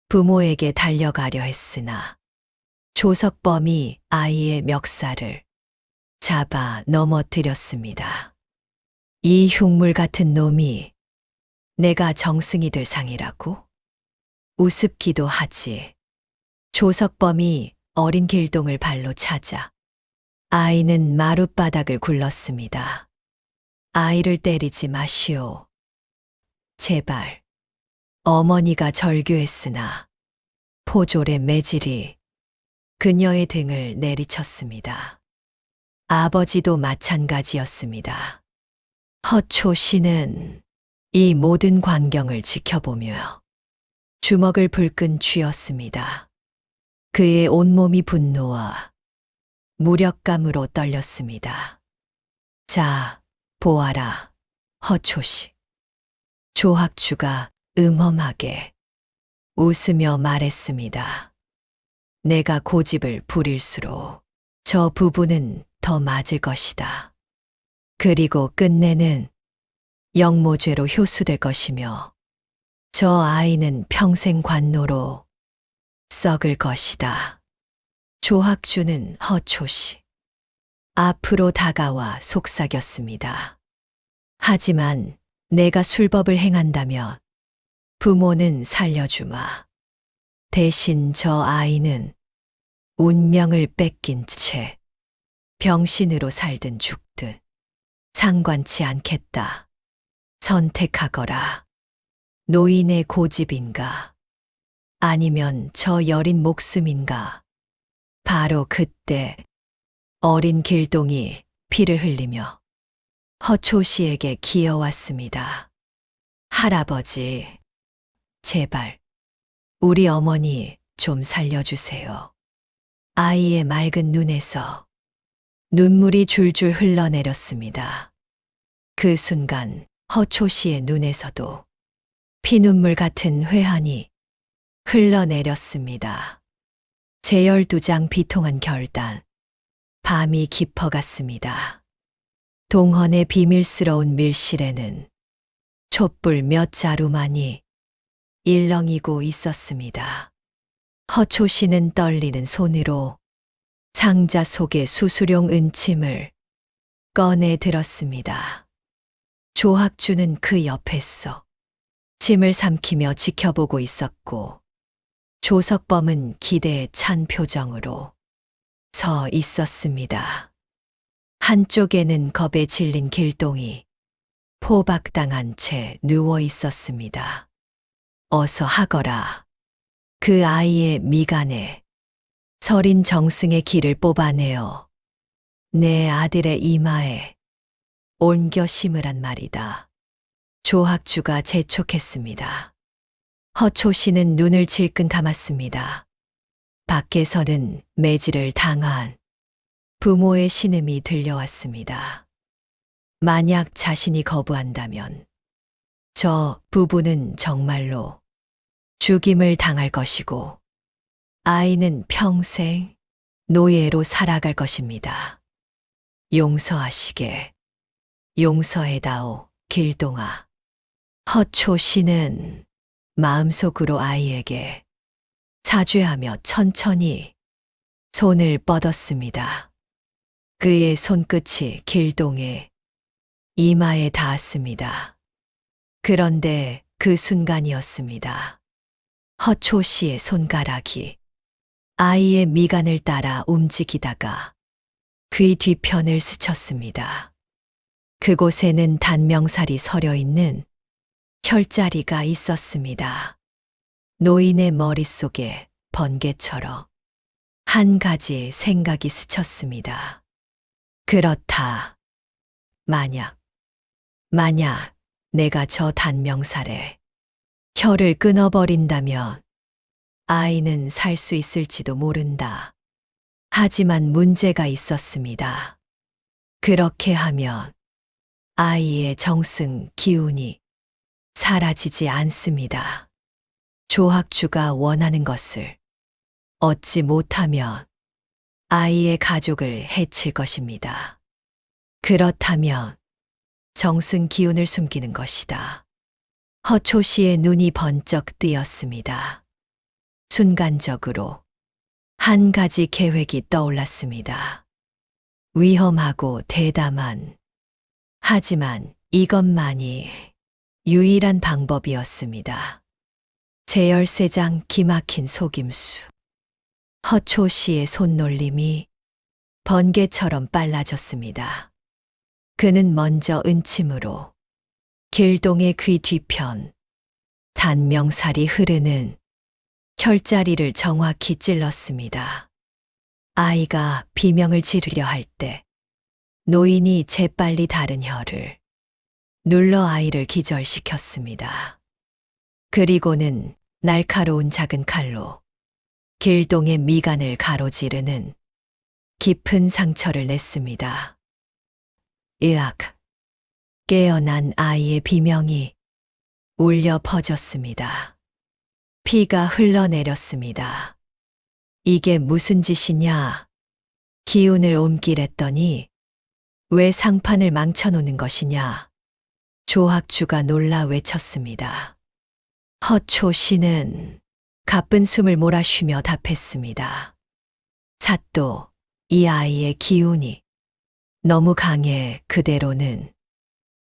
부모에게 달려가려 했으나 조석범이 아이의 멱살을 잡아 넘어뜨렸습니다. 이 흉물 같은 놈이 내가 정승이 될 상이라고? 우습기도 하지. 조석범이 어린 길동을 발로 차자 아이는 마룻바닥을 굴렀습니다. 아이를 때리지 마시오. 제발. 어머니가 절규했으나 포졸의 매질이 그녀의 등을 내리쳤습니다. 아버지도 마찬가지였습니다. 허초 씨는 이 모든 광경을 지켜보며 주먹을 불끈 쥐었습니다. 그의 온몸이 분노와 무력감으로 떨렸습니다. 자, 보아라, 허초씨. 조학주가 음험하게 웃으며 말했습니다. 내가 고집을 부릴수록 저 부부는 더 맞을 것이다. 그리고 끝내는 영모죄로 효수될 것이며 저 아이는 평생 관노로 썩을 것이다. 조학주는 허초씨 앞으로 다가와 속삭였습니다. 하지만 내가 술법을 행한다면 부모는 살려주마. 대신 저 아이는 운명을 뺏긴 채 병신으로 살든 죽든 상관치 않겠다. 선택하거라. 노인의 고집인가? 아니면 저 여린 목숨인가? 바로 그때 어린 길동이 피를 흘리며 허초 씨에게 기어왔습니다. 할아버지, 제발 우리 어머니 좀 살려주세요. 아이의 맑은 눈에서 눈물이 줄줄 흘러내렸습니다. 그 순간 허초 씨의 눈에서도 피눈물 같은 회한이 흘러내렸습니다. 제12장 비통한 결단. 밤이 깊어갔습니다. 동헌의 비밀스러운 밀실에는 촛불 몇 자루만이 일렁이고 있었습니다. 허초 씨는 떨리는 손으로 상자 속의 수수룡 은침을 꺼내 들었습니다. 조학주는 그 옆에서 침을 삼키며 지켜보고 있었고, 조석범은 기대에 찬 표정으로 서 있었습니다. 한쪽에는 겁에 질린 길동이 포박당한 채 누워 있었습니다. 어서 하거라. 그 아이의 미간에 서린 정승의 기를 뽑아내어 내 아들의 이마에 옮겨 심으란 말이다. 조학주가 재촉했습니다. 허초 씨는 눈을 질끈 감았습니다. 밖에서는 매질을 당한 부모의 신음이 들려왔습니다. 만약 자신이 거부한다면 저 부부는 정말로 죽임을 당할 것이고 아이는 평생 노예로 살아갈 것입니다. 용서하시게. 용서해다오, 길동아. 허초 씨는 마음속으로 아이에게 사죄하며 천천히 손을 뻗었습니다. 그의 손끝이 길동의 이마에 닿았습니다. 그런데 그 순간이었습니다. 허초 씨의 손가락이 아이의 미간을 따라 움직이다가 귀 뒤편을 스쳤습니다. 그곳에는 단명살이 서려 있는 혈자리가 있었습니다. 노인의 머릿속에 번개처럼 한 가지 생각이 스쳤습니다. 그렇다. 만약 내가 저 단명살에 혀를 끊어버린다면 아이는 살 수 있을지도 모른다. 하지만 문제가 있었습니다. 그렇게 하면 아이의 정승 기운이 사라지지 않습니다. 조학주가 원하는 것을 얻지 못하면 아이의 가족을 해칠 것입니다. 그렇다면 정승 기운을 숨기는 것이다. 허초 씨의 눈이 번쩍 뜨였습니다. 순간적으로 한 가지 계획이 떠올랐습니다. 위험하고 대담한, 하지만 이것만이 유일한 방법이었습니다. 제열세장 기막힌 속임수. 허초 씨의 손놀림이 번개처럼 빨라졌습니다. 그는 먼저 은침으로 길동의 귀 뒤편, 단명살이 흐르는 혈자리를 정확히 찔렀습니다. 아이가 비명을 지르려 할 때 노인이 재빨리 다른 혀를 눌러 아이를 기절시켰습니다. 그리고는 날카로운 작은 칼로 길동의 미간을 가로지르는 깊은 상처를 냈습니다. 으악! 깨어난 아이의 비명이 울려 퍼졌습니다. 피가 흘러내렸습니다. 이게 무슨 짓이냐? 기운을 옮기랬더니 왜 상판을 망쳐놓는 것이냐? 조학주가 놀라 외쳤습니다. 허초 씨는 가쁜 숨을 몰아쉬며 답했습니다. 사또, 이 아이의 기운이 너무 강해 그대로는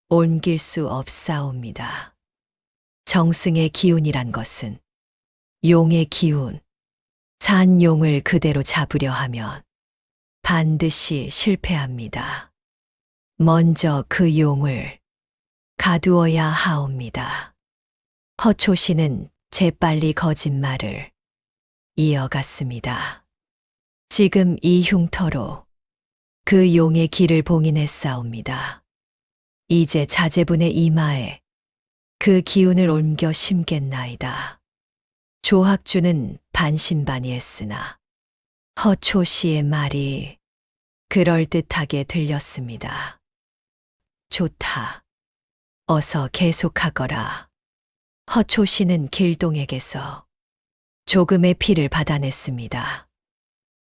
옮길 수 없사옵니다. 정승의 기운이란 것은 용의 기운, 산 용을 그대로 잡으려 하면 반드시 실패합니다. 먼저 그 용을 가두어야 하옵니다. 허초 씨는 재빨리 거짓말을 이어갔습니다. 지금 이 흉터로 그 용의 길을 봉인했사옵니다. 이제 자제분의 이마에 그 기운을 옮겨 심겠나이다. 조학주는 반신반의했으나 허초 씨의 말이 그럴듯하게 들렸습니다. 좋다. 어서 계속하거라. 허초 씨는 길동에게서 조금의 피를 받아냈습니다.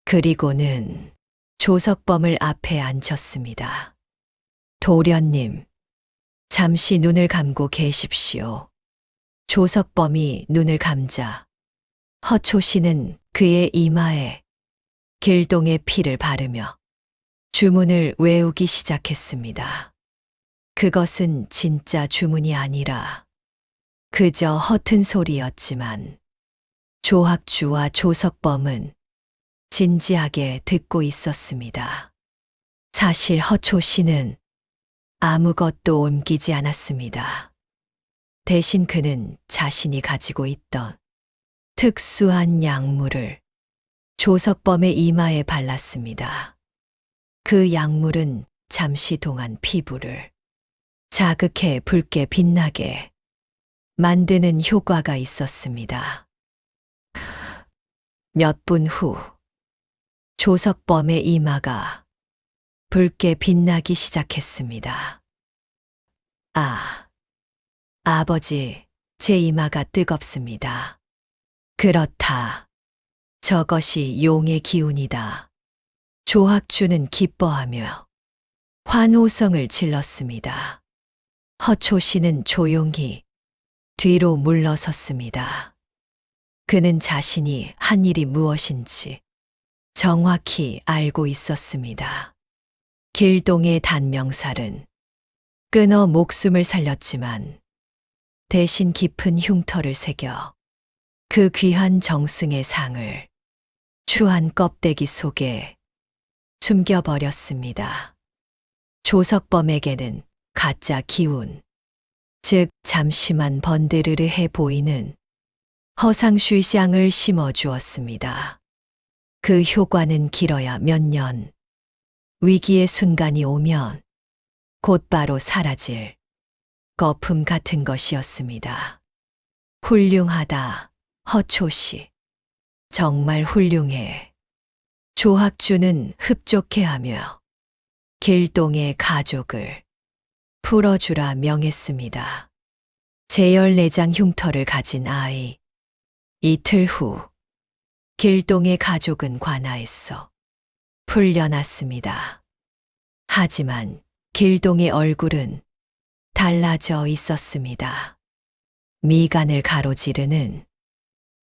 그리고는 조석범을 앞에 앉혔습니다. 도련님, 잠시 눈을 감고 계십시오. 조석범이 눈을 감자 허초 씨는 그의 이마에 길동의 피를 바르며 주문을 외우기 시작했습니다. 그것은 진짜 주문이 아니라 그저 허튼 소리였지만 조학주와 조석범은 진지하게 듣고 있었습니다. 사실 허초 씨는 아무것도 옮기지 않았습니다. 대신 그는 자신이 가지고 있던 특수한 약물을 조석범의 이마에 발랐습니다. 그 약물은 잠시 동안 피부를 자극해 붉게 빛나게 만드는 효과가 있었습니다. 몇 분 후, 조석범의 이마가 붉게 빛나기 시작했습니다. 아, 아버지, 제 이마가 뜨겁습니다. 그렇다. 저것이 용의 기운이다. 조학주는 기뻐하며 환호성을 질렀습니다. 허초 씨는 조용히 뒤로 물러섰습니다. 그는 자신이 한 일이 무엇인지 정확히 알고 있었습니다. 길동의 단명살은 끊어 목숨을 살렸지만 대신 깊은 흉터를 새겨 그 귀한 정승의 상을 추한 껍데기 속에 숨겨버렸습니다. 조석범에게는 가짜 기운, 즉 잠시만 번데르르해 보이는 허상쉬샹을 심어주었습니다. 그 효과는 길어야 몇 년, 위기의 순간이 오면 곧바로 사라질 거품 같은 것이었습니다. 훌륭하다, 허초시. 정말 훌륭해. 조학주는 흡족해하며 길동의 가족을 풀어주라 명했습니다. 제열내장 흉터를 가진 아이. 이틀 후 길동의 가족은 관아에서 풀려났습니다. 하지만 길동의 얼굴은 달라져 있었습니다. 미간을 가로지르는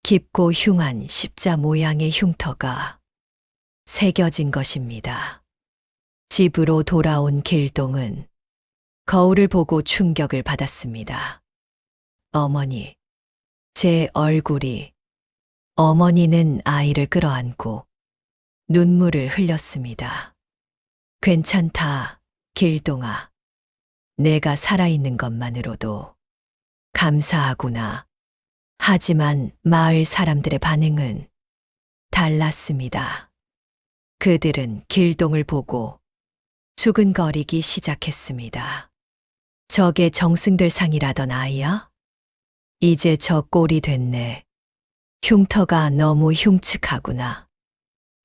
깊고 흉한 십자 모양의 흉터가 새겨진 것입니다. 집으로 돌아온 길동은 거울을 보고 충격을 받았습니다. 어머니, 제 얼굴이. 어머니는 아이를 끌어안고 눈물을 흘렸습니다. 괜찮다, 길동아. 내가 살아있는 것만으로도 감사하구나. 하지만 마을 사람들의 반응은 달랐습니다. 그들은 길동을 보고 수근거리기 시작했습니다. 저게 정승들상이라던 아이야? 이제 저 꼴이 됐네. 흉터가 너무 흉측하구나.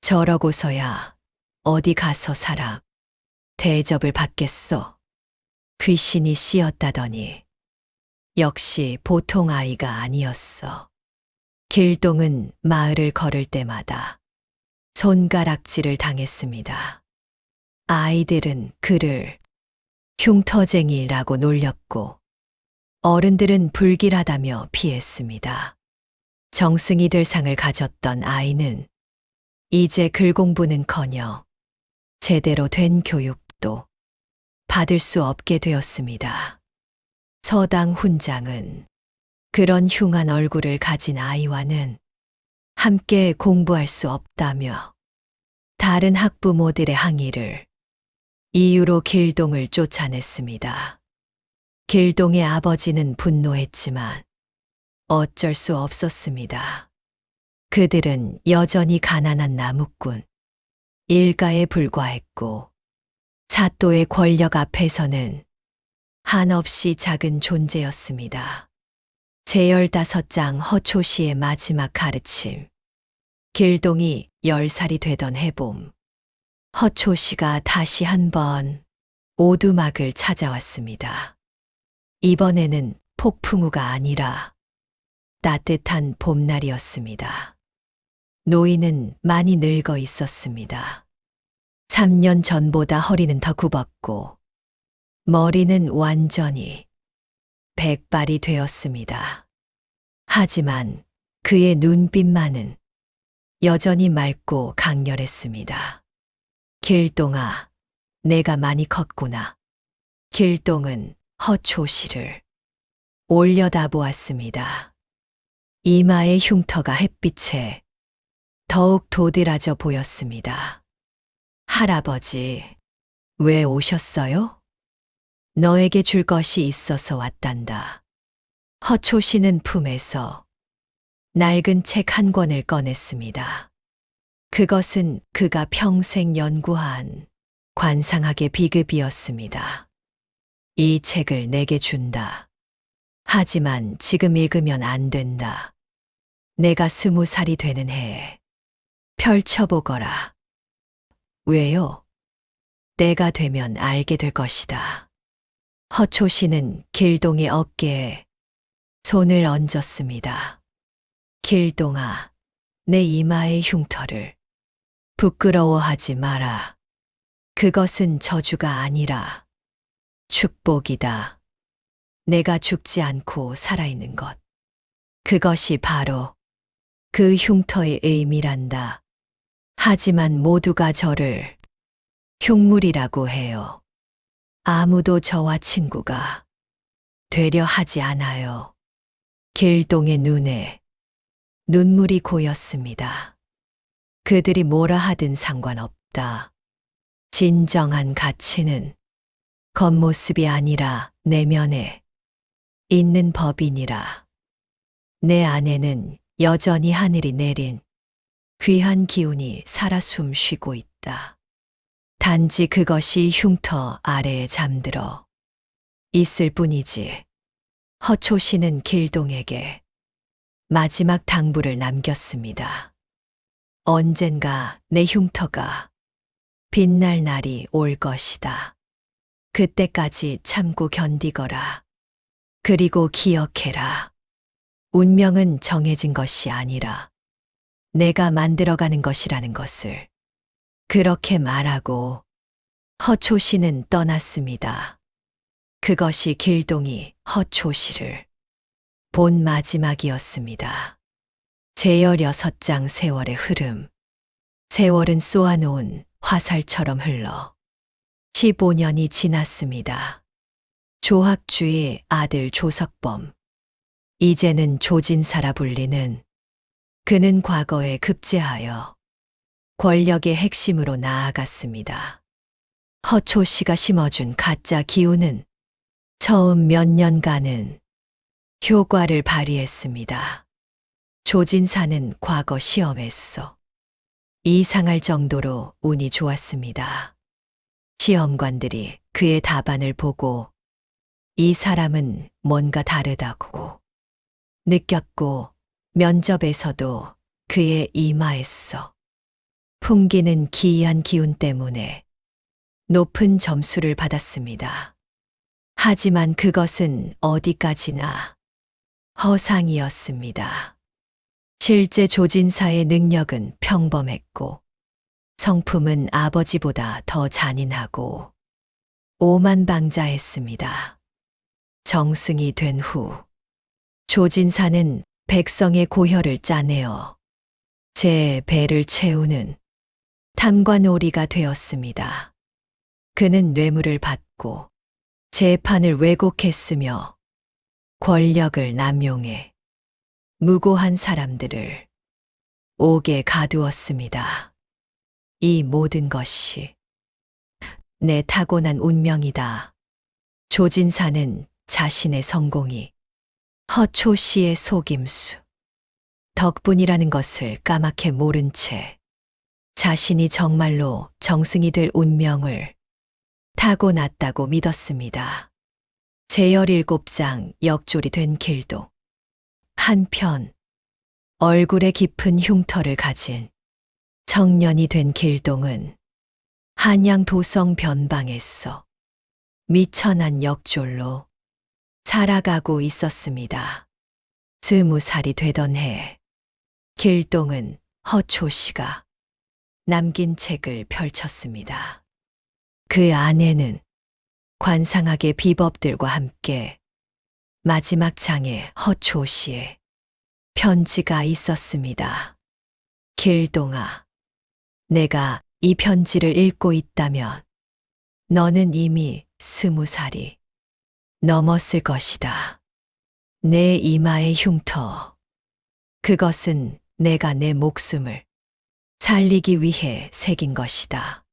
저러고서야 어디 가서 사람 대접을 받겠어. 귀신이 씌었다더니 역시 보통 아이가 아니었어. 길동은 마을을 걸을 때마다 손가락질을 당했습니다. 아이들은 그를 흉터쟁이라고 놀렸고 어른들은 불길하다며 피했습니다. 정승이 될 상을 가졌던 아이는 이제 글 공부는커녕 제대로 된 교육도 받을 수 없게 되었습니다. 서당 훈장은 그런 흉한 얼굴을 가진 아이와는 함께 공부할 수 없다며 다른 학부모들의 항의를 이유로 길동을 쫓아냈습니다. 길동의 아버지는 분노했지만 어쩔 수 없었습니다. 그들은 여전히 가난한 나무꾼, 일가에 불과했고 사또의 권력 앞에서는 한없이 작은 존재였습니다. 제15장 허초시의 마지막 가르침. 길동이 10살이 되던 해봄, 허초시가 다시 한번 오두막을 찾아왔습니다. 이번에는 폭풍우가 아니라 따뜻한 봄날이었습니다. 노인은 많이 늙어 있었습니다. 3년 전보다 허리는 더 굽었고 머리는 완전히 백발이 되었습니다. 하지만 그의 눈빛만은 여전히 맑고 강렬했습니다. 길동아, 내가 많이 컸구나. 길동은 허초시를 올려다보았습니다. 이마의 흉터가 햇빛에 더욱 도드라져 보였습니다. 할아버지, 왜 오셨어요? 너에게 줄 것이 있어서 왔단다. 허초시는 품에서 낡은 책 한 권을 꺼냈습니다. 그것은 그가 평생 연구한 관상학의 비급이었습니다. 이 책을 내게 준다. 하지만 지금 읽으면 안 된다. 내가 20살이 되는 해에 펼쳐보거라. 왜요? 때가 되면 알게 될 것이다. 허초시는 길동의 어깨에 손을 얹었습니다. 길동아, 내 이마의 흉터를 부끄러워하지 마라. 그것은 저주가 아니라 축복이다. 내가 죽지 않고 살아있는 것. 그것이 바로 그 흉터의 의미란다. 하지만 모두가 저를 흉물이라고 해요. 아무도 저와 친구가 되려 하지 않아요. 길동의 눈에 눈물이 고였습니다. 그들이 뭐라 하든 상관없다. 진정한 가치는 겉모습이 아니라 내면에 있는 법이니라. 내 안에는 여전히 하늘이 내린 귀한 기운이 살아 숨쉬고 있다. 단지 그것이 흉터 아래에 잠들어 있을 뿐이지. 허초 씨는 길동에게 마지막 당부를 남겼습니다. 언젠가 내 흉터가 빛날 날이 올 것이다. 그때까지 참고 견디거라. 그리고 기억해라. 운명은 정해진 것이 아니라 내가 만들어가는 것이라는 것을. 그렇게 말하고 허초 씨는 떠났습니다. 그것이 길동이 허초 씨를 본 마지막이었습니다. 제16장 세월의 흐름. 세월은 쏘아놓은 화살처럼 흘러 15년이 지났습니다. 조학주의 아들 조석범. 이제는 조진사라 불리는 그는 과거에 급제하여 권력의 핵심으로 나아갔습니다. 허초 씨가 심어준 가짜 기운은 처음 몇 년간은 효과를 발휘했습니다. 조진사는 과거 시험에서 이상할 정도로 운이 좋았습니다. 시험관들이 그의 답안을 보고 이 사람은 뭔가 다르다고 느꼈고 면접에서도 그의 이마에서 풍기는 기이한 기운 때문에 높은 점수를 받았습니다. 하지만 그것은 어디까지나 허상이었습니다. 실제 조진사의 능력은 평범했고 성품은 아버지보다 더 잔인하고 오만방자했습니다. 정승이 된 후 조진사는 백성의 고혈을 짜내어 제 배를 채우는 탐관오리가 되었습니다. 그는 뇌물을 받고 재판을 왜곡했으며 권력을 남용해 무고한 사람들을 옥에 가두었습니다. 이 모든 것이 내 타고난 운명이다. 조진사는 자신의 성공이 허초 씨의 속임수, 덕분이라는 것을 까맣게 모른 채 자신이 정말로 정승이 될 운명을 타고났다고 믿었습니다. 제17장 역졸이 된 길동. 한편 얼굴에 깊은 흉터를 가진 청년이 된 길동은 한양 도성 변방에서 미천한 역졸로 살아가고 있었습니다. 20살이 되던 해 길동은 허초 씨가 남긴 책을 펼쳤습니다. 그 안에는 관상학의 비법들과 함께 마지막 장에 허초 씨의 편지가 있었습니다. 길동아, 내가 이 편지를 읽고 있다면 너는 이미 20살이 넘었을 것이다. 내 이마의 흉터, 그것은 내가 내 목숨을 살리기 위해 새긴 것이다.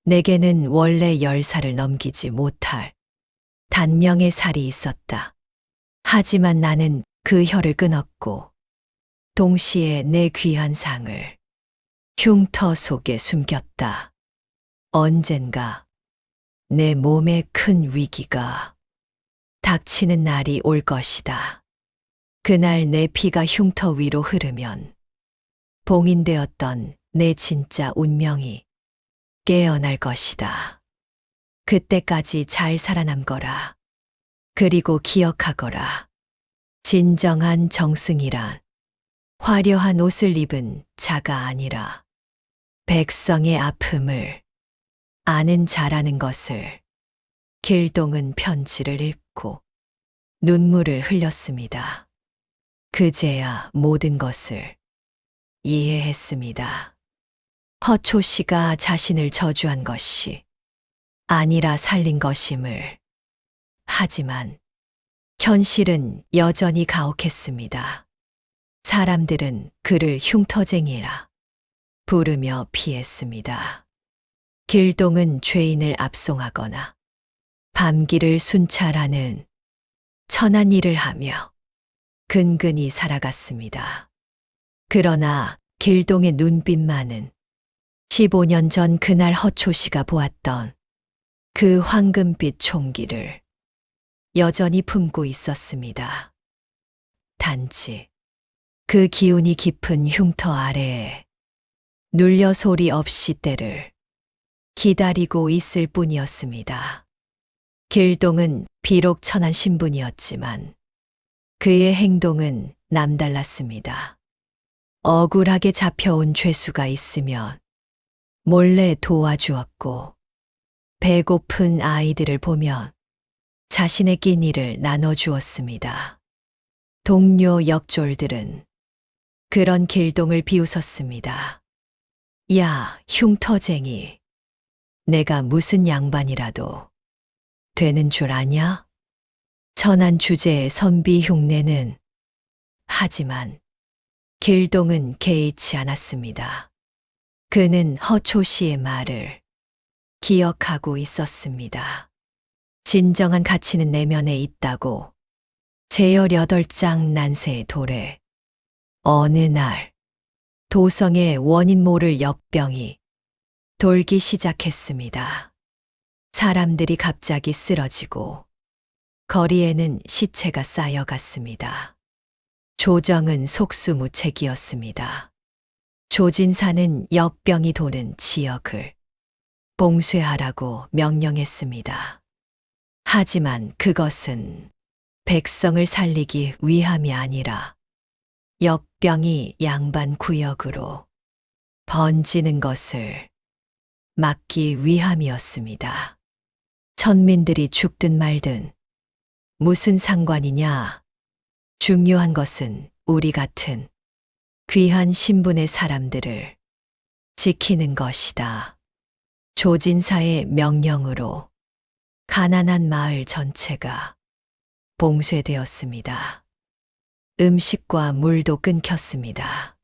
내게는 원래 10살을 넘기지 못할 단명의 살이 있었다. 하지만 나는 그 혀를 끊었고 동시에 내 귀한 상을 흉터 속에 숨겼다. 언젠가 내 몸에 큰 위기가 닥치는 날이 올 것이다. 그날 내 피가 흉터 위로 흐르면 봉인되었던 내 진짜 운명이 깨어날 것이다. 그때까지 잘 살아남거라. 그리고 기억하거라. 진정한 정승이란 화려한 옷을 입은 자가 아니라 백성의 아픔을 아는 자라는 것을. 길동은 편지를 읽고 눈물을 흘렸습니다. 그제야 모든 것을 이해했습니다. 허초 씨가 자신을 저주한 것이 아니라 살린 것임을. 하지만 현실은 여전히 가혹했습니다. 사람들은 그를 흉터쟁이라 부르며 피했습니다. 길동은 죄인을 압송하거나 밤길을 순찰하는 천한 일을 하며 근근히 살아갔습니다. 그러나 길동의 눈빛만은 15년 전 그날 허초 씨가 보았던 그 황금빛 총기를 여전히 품고 있었습니다. 단지 그 기운이 깊은 흉터 아래에 눌려 소리 없이 때를 기다리고 있을 뿐이었습니다. 길동은 비록 천한 신분이었지만 그의 행동은 남달랐습니다. 억울하게 잡혀온 죄수가 있으면 몰래 도와주었고, 배고픈 아이들을 보면 자신의 끼니를 나눠주었습니다. 동료 역졸들은 그런 길동을 비웃었습니다. 야, 흉터쟁이. 내가 무슨 양반이라도 되는 줄 아냐? 천한 주제의 선비 흉내는. 하지만 길동은 개의치 않았습니다. 그는 허초 씨의 말을 기억하고 있었습니다. 진정한 가치는 내면에 있다고. 제18장 난세의 도래. 어느 날 도성에 원인 모를 역병이 돌기 시작했습니다. 사람들이 갑자기 쓰러지고 거리에는 시체가 쌓여갔습니다. 조정은 속수무책이었습니다. 조진사는 역병이 도는 지역을 봉쇄하라고 명령했습니다. 하지만 그것은 백성을 살리기 위함이 아니라 역병이 양반 구역으로 번지는 것을 막기 위함이었습니다. 천민들이 죽든 말든 무슨 상관이냐? 중요한 것은 우리 같은 귀한 신분의 사람들을 지키는 것이다. 조진사의 명령으로 가난한 마을 전체가 봉쇄되었습니다. 음식과 물도 끊겼습니다.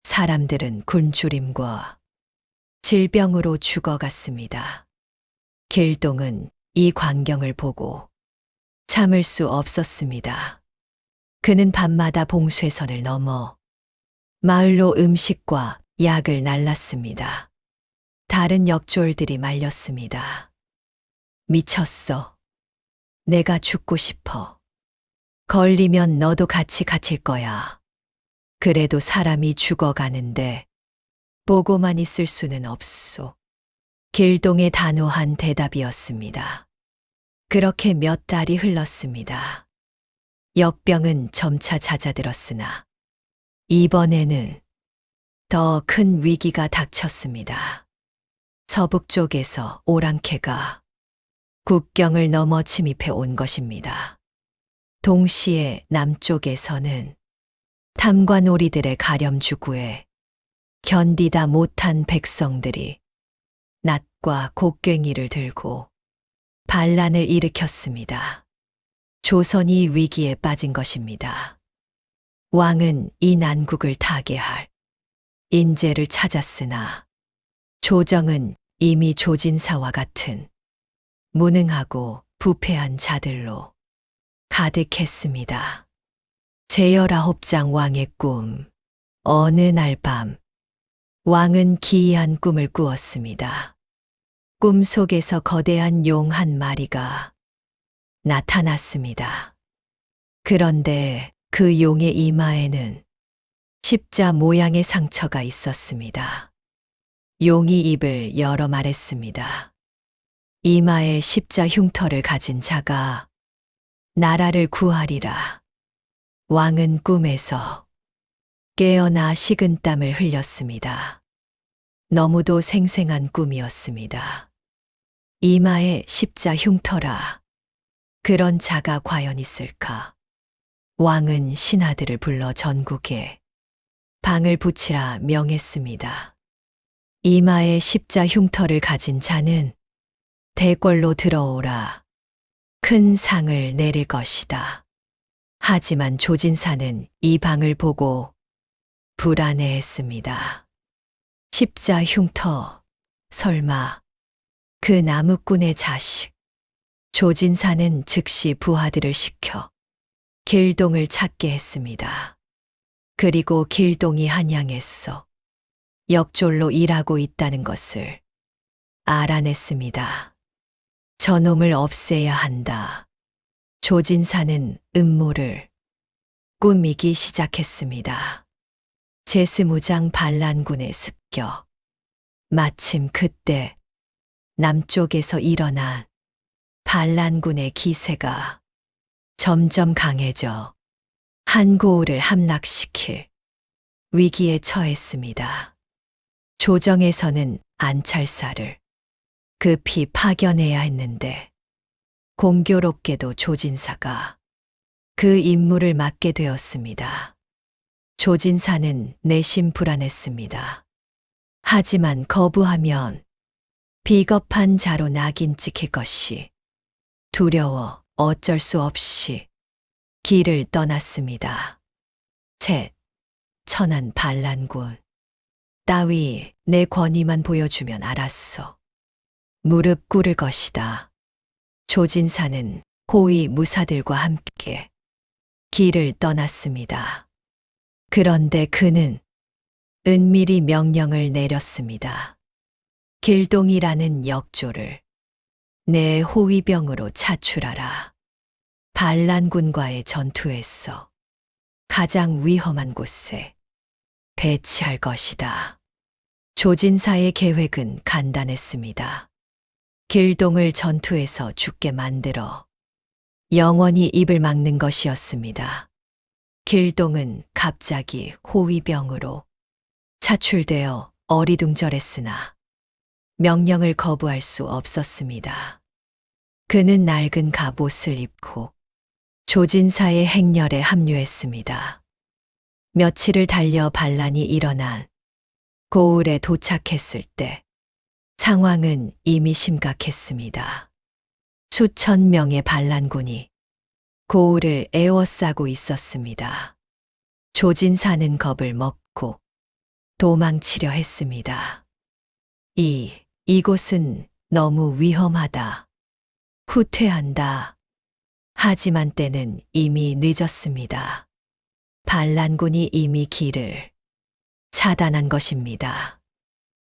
사람들은 굶주림과 질병으로 죽어갔습니다. 길동은 이 광경을 보고 참을 수 없었습니다. 그는 밤마다 봉쇄선을 넘어 마을로 음식과 약을 날랐습니다. 다른 역졸들이 말렸습니다. 미쳤어. 내가 죽고 싶어. 걸리면 너도 같이 갇힐 거야. 그래도 사람이 죽어가는데 보고만 있을 수는 없소. 길동의 단호한 대답이었습니다. 그렇게 몇 달이 흘렀습니다. 역병은 점차 잦아들었으나 이번에는 더 큰 위기가 닥쳤습니다. 서북쪽에서 오랑캐가 국경을 넘어 침입해 온 것입니다. 동시에 남쪽에서는 탐관오리들의 가렴주구에 견디다 못한 백성들이 낫과 곡괭이를 들고 반란을 일으켰습니다. 조선이 위기에 빠진 것입니다. 왕은 이 난국을 타개할 인재를 찾았으나 조정은 이미 조진사와 같은 무능하고 부패한 자들로 가득했습니다. 제19장 왕의 꿈. 어느 날 밤 왕은 기이한 꿈을 꾸었습니다. 꿈 속에서 거대한 용 한 마리가 나타났습니다. 그런데 그 용의 이마에는 십자 모양의 상처가 있었습니다. 용이 입을 열어 말했습니다. 이마에 십자 흉터를 가진 자가 나라를 구하리라. 왕은 꿈에서 깨어나 식은땀을 흘렸습니다. 너무도 생생한 꿈이었습니다. 이마에 십자 흉터라. 그런 자가 과연 있을까? 왕은 신하들을 불러 전국에 방을 붙이라 명했습니다. 이마에 십자 흉터를 가진 자는 대궐로 들어오라. 큰 상을 내릴 것이다. 하지만 조진사는 이 방을 보고 불안해했습니다. 십자 흉터, 설마 그 나무꾼의 자식. 조진사는 즉시 부하들을 시켜 길동을 찾게 했습니다. 그리고 길동이 한양에서 역졸로 일하고 있다는 것을 알아냈습니다. 저놈을 없애야 한다. 조진사는 음모를 꾸미기 시작했습니다. 제스무장 반란군의 습격. 마침 그때 남쪽에서 일어난 반란군의 기세가 점점 강해져 한고을을 함락시킬 위기에 처했습니다. 조정에서는 안찰사를 급히 파견해야 했는데 공교롭게도 조진사가 그 임무를 맡게 되었습니다. 조진사는 내심 불안했습니다. 하지만 거부하면 비겁한 자로 낙인 찍힐 것이 두려워 어쩔 수 없이 길을 떠났습니다. 천한 반란군 따위 내 권위만 보여주면 알았어. 무릎 꿇을 것이다. 조진사는 호위 무사들과 함께 길을 떠났습니다. 그런데 그는 은밀히 명령을 내렸습니다. 길동이라는 역조를 내 호위병으로 차출하라. 반란군과의 전투에서 가장 위험한 곳에 배치할 것이다. 조진사의 계획은 간단했습니다. 길동을 전투에서 죽게 만들어 영원히 입을 막는 것이었습니다. 길동은 갑자기 호위병으로 차출되어 어리둥절했으나 명령을 거부할 수 없었습니다. 그는 낡은 갑옷을 입고 조진사의 행렬에 합류했습니다. 며칠을 달려 반란이 일어난 고을에 도착했을 때 상황은 이미 심각했습니다. 수천 명의 반란군이 고을을 에워싸고 있었습니다. 조진사는 겁을 먹고 도망치려 했습니다. 이곳은 너무 위험하다. 후퇴한다. 하지만 때는 이미 늦었습니다. 반란군이 이미 길을 차단한 것입니다.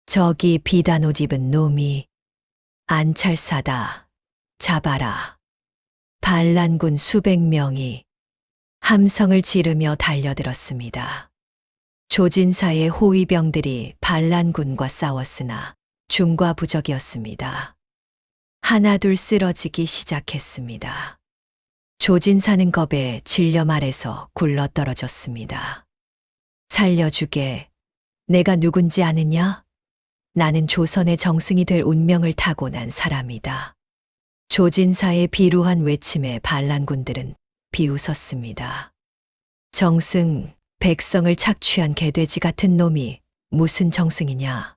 저기 비단옷 입은 놈이 안찰사다. 잡아라. 반란군 수백 명이 함성을 지르며 달려들었습니다. 조진사의 호위병들이 반란군과 싸웠으나 중과부적이었습니다. 하나둘 쓰러지기 시작했습니다. 조진사는 겁에 질려 말해서 굴러떨어졌습니다. 살려주게. 내가 누군지 아느냐? 나는 조선의 정승이 될 운명을 타고난 사람이다. 조진사의 비루한 외침에 반란군들은 비웃었습니다. 정승, 백성을 착취한 개돼지 같은 놈이 무슨 정승이냐?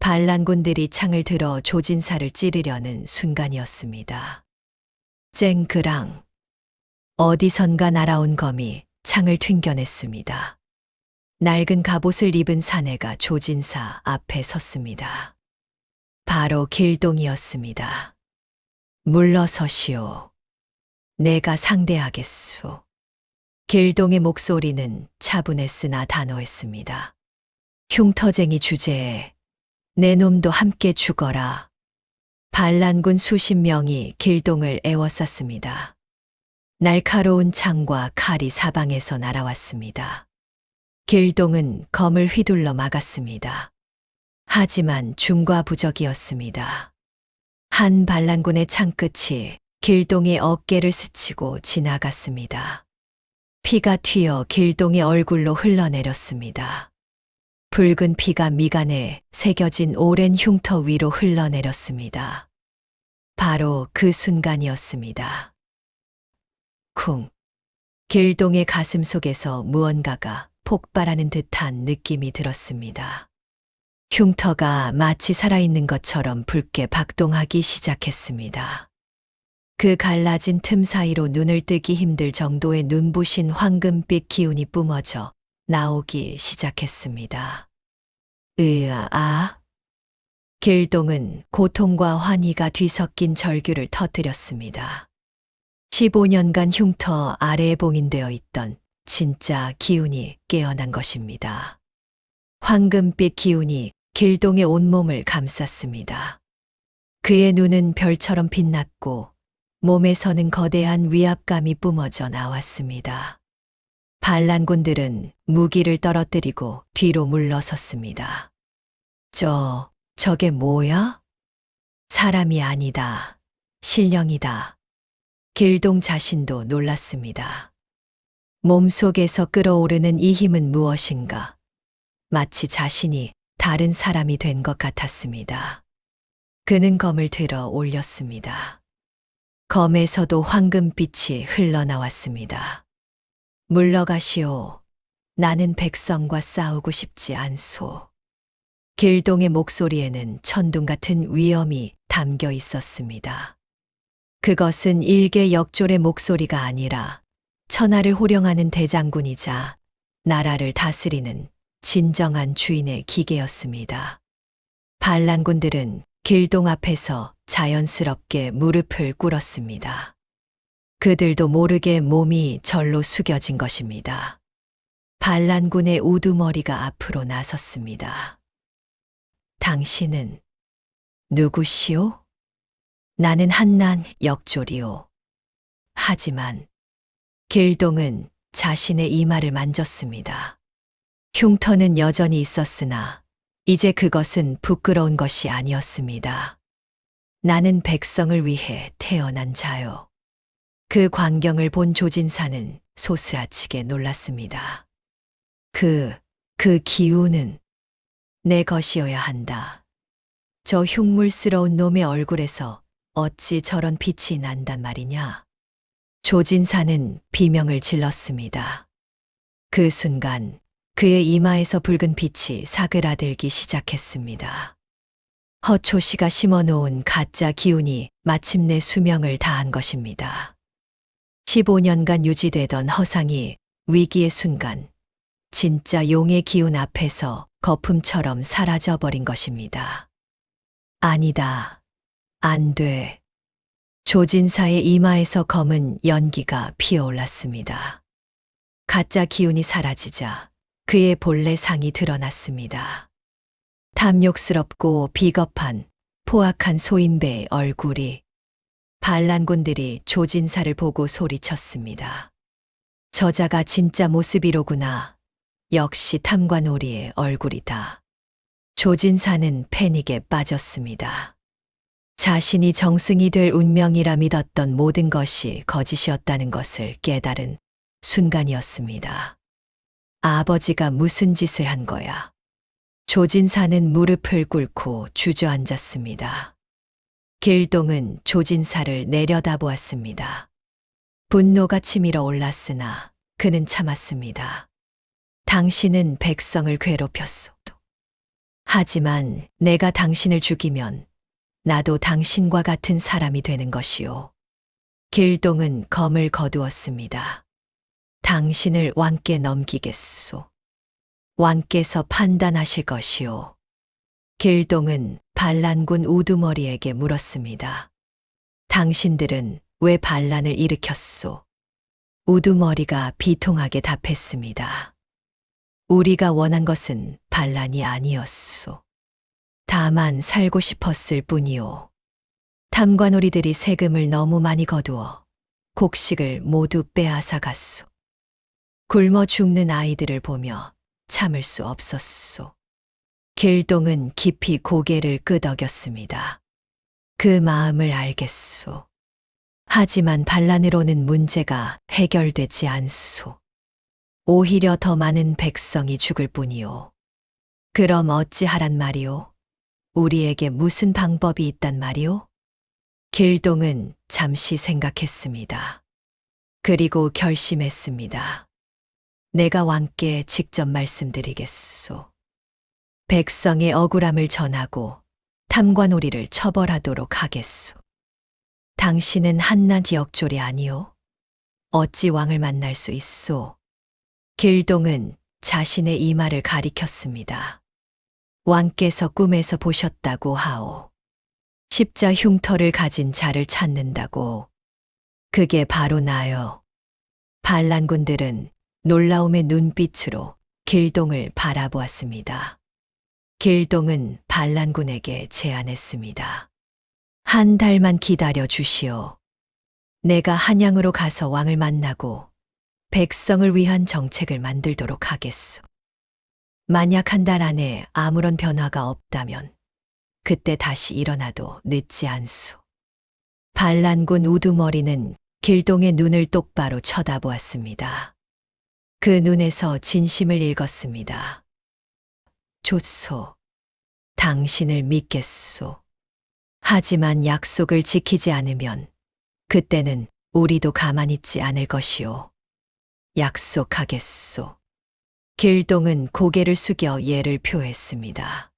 반란군들이 창을 들어 조진사를 찌르려는 순간이었습니다. 쨍그랑. 어디선가 날아온 검이 창을 튕겨냈습니다. 낡은 갑옷을 입은 사내가 조진사 앞에 섰습니다. 바로 길동이었습니다. 물러서시오. 내가 상대하겠소. 길동의 목소리는 차분했으나 단호했습니다. 흉터쟁이 주제에 내 놈도 함께 죽어라. 반란군 수십 명이 길동을 에워쌌습니다. 날카로운 창과 칼이 사방에서 날아왔습니다. 길동은 검을 휘둘러 막았습니다. 하지만 중과부적이었습니다. 한 반란군의 창끝이 길동의 어깨를 스치고 지나갔습니다. 피가 튀어 길동의 얼굴로 흘러내렸습니다. 붉은 피가 미간에 새겨진 오랜 흉터 위로 흘러내렸습니다. 바로 그 순간이었습니다. 쿵. 길동의 가슴 속에서 무언가가 폭발하는 듯한 느낌이 들었습니다. 흉터가 마치 살아있는 것처럼 붉게 박동하기 시작했습니다. 그 갈라진 틈 사이로 눈을 뜨기 힘들 정도의 눈부신 황금빛 기운이 뿜어져 나오기 시작했습니다. 으아. 길동은 고통과 환희가 뒤섞인 절규를 터뜨렸습니다. 15년간 흉터 아래에 봉인되어 있던 진짜 기운이 깨어난 것입니다. 황금빛 기운이 길동의 온몸을 감쌌습니다. 그의 눈은 별처럼 빛났고 몸에서는 거대한 위압감이 뿜어져 나왔습니다. 반란군들은 무기를 떨어뜨리고 뒤로 물러섰습니다. 저게 뭐야? 사람이 아니다. 신령이다. 길동 자신도 놀랐습니다. 몸속에서 끓어오르는 이 힘은 무엇인가? 마치 자신이 다른 사람이 된 것 같았습니다. 그는 검을 들어 올렸습니다. 검에서도 황금빛이 흘러나왔습니다. 물러가시오. 나는 백성과 싸우고 싶지 않소. 길동의 목소리에는 천둥 같은 위엄이 담겨 있었습니다. 그것은 일개 역졸의 목소리가 아니라 천하를 호령하는 대장군이자 나라를 다스리는 진정한 주인의 기계였습니다. 반란군들은 길동 앞에서 자연스럽게 무릎을 꿇었습니다. 그들도 모르게 몸이 절로 숙여진 것입니다. 반란군의 우두머리가 앞으로 나섰습니다. 당신은 누구시오? 나는 한난 역졸이오. 하지만 길동은 자신의 이마를 만졌습니다. 흉터는 여전히 있었으나 이제 그것은 부끄러운 것이 아니었습니다. 나는 백성을 위해 태어난 자요. 그 광경을 본 조진사는 소스라치게 놀랐습니다. 그 기운은 내 것이어야 한다. 저 흉물스러운 놈의 얼굴에서 어찌 저런 빛이 난단 말이냐? 조진사는 비명을 질렀습니다. 그 순간 그의 이마에서 붉은 빛이 사그라들기 시작했습니다. 허초시가 심어놓은 가짜 기운이 마침내 수명을 다한 것입니다. 15년간 유지되던 허상이 위기의 순간 진짜 용의 기운 앞에서 거품처럼 사라져버린 것입니다. 아니다. 안 돼. 조진사의 이마에서 검은 연기가 피어올랐습니다. 가짜 기운이 사라지자 그의 본래 상이 드러났습니다. 탐욕스럽고 비겁한 포악한 소인배의 얼굴이. 반란군들이 조진사를 보고 소리쳤습니다. 저자가 진짜 모습이로구나. 역시 탐관오리의 얼굴이다. 조진사는 패닉에 빠졌습니다. 자신이 정승이 될 운명이라 믿었던 모든 것이 거짓이었다는 것을 깨달은 순간이었습니다. 아버지가 무슨 짓을 한 거야? 조진사는 무릎을 꿇고 주저앉았습니다. 길동은 조진사를 내려다보았습니다. 분노가 치밀어 올랐으나 그는 참았습니다. 당신은 백성을 괴롭혔소. 하지만 내가 당신을 죽이면 나도 당신과 같은 사람이 되는 것이오. 길동은 검을 거두었습니다. 당신을 왕께 넘기겠소. 왕께서 판단하실 것이오. 길동은 반란군 우두머리에게 물었습니다. 당신들은 왜 반란을 일으켰소? 우두머리가 비통하게 답했습니다. 우리가 원한 것은 반란이 아니었소. 다만 살고 싶었을 뿐이오. 탐관오리들이 세금을 너무 많이 거두어 곡식을 모두 빼앗아 갔소. 굶어 죽는 아이들을 보며 참을 수 없었소. 길동은 깊이 고개를 끄덕였습니다. 그 마음을 알겠소. 하지만 반란으로는 문제가 해결되지 않소. 오히려 더 많은 백성이 죽을 뿐이오. 그럼 어찌하란 말이오? 우리에게 무슨 방법이 있단 말이오? 길동은 잠시 생각했습니다. 그리고 결심했습니다. 내가 왕께 직접 말씀드리겠소. 백성의 억울함을 전하고 탐관오리를 처벌하도록 하겠소. 당신은 한낱 역졸이 아니오? 어찌 왕을 만날 수 있소? 길동은 자신의 이마를 가리켰습니다. 왕께서 꿈에서 보셨다고 하오. 십자 흉터를 가진 자를 찾는다고. 그게 바로 나요. 반란군들은 놀라움의 눈빛으로 길동을 바라보았습니다. 길동은 반란군에게 제안했습니다. 한 달만 기다려 주시오. 내가 한양으로 가서 왕을 만나고 백성을 위한 정책을 만들도록 하겠소. 만약 한 달 안에 아무런 변화가 없다면 그때 다시 일어나도 늦지 않소. 반란군 우두머리는 길동의 눈을 똑바로 쳐다보았습니다. 그 눈에서 진심을 읽었습니다. 좋소. 당신을 믿겠소. 하지만 약속을 지키지 않으면 그때는 우리도 가만히 있지 않을 것이오. 약속하겠소. 길동은 고개를 숙여 예를 표했습니다.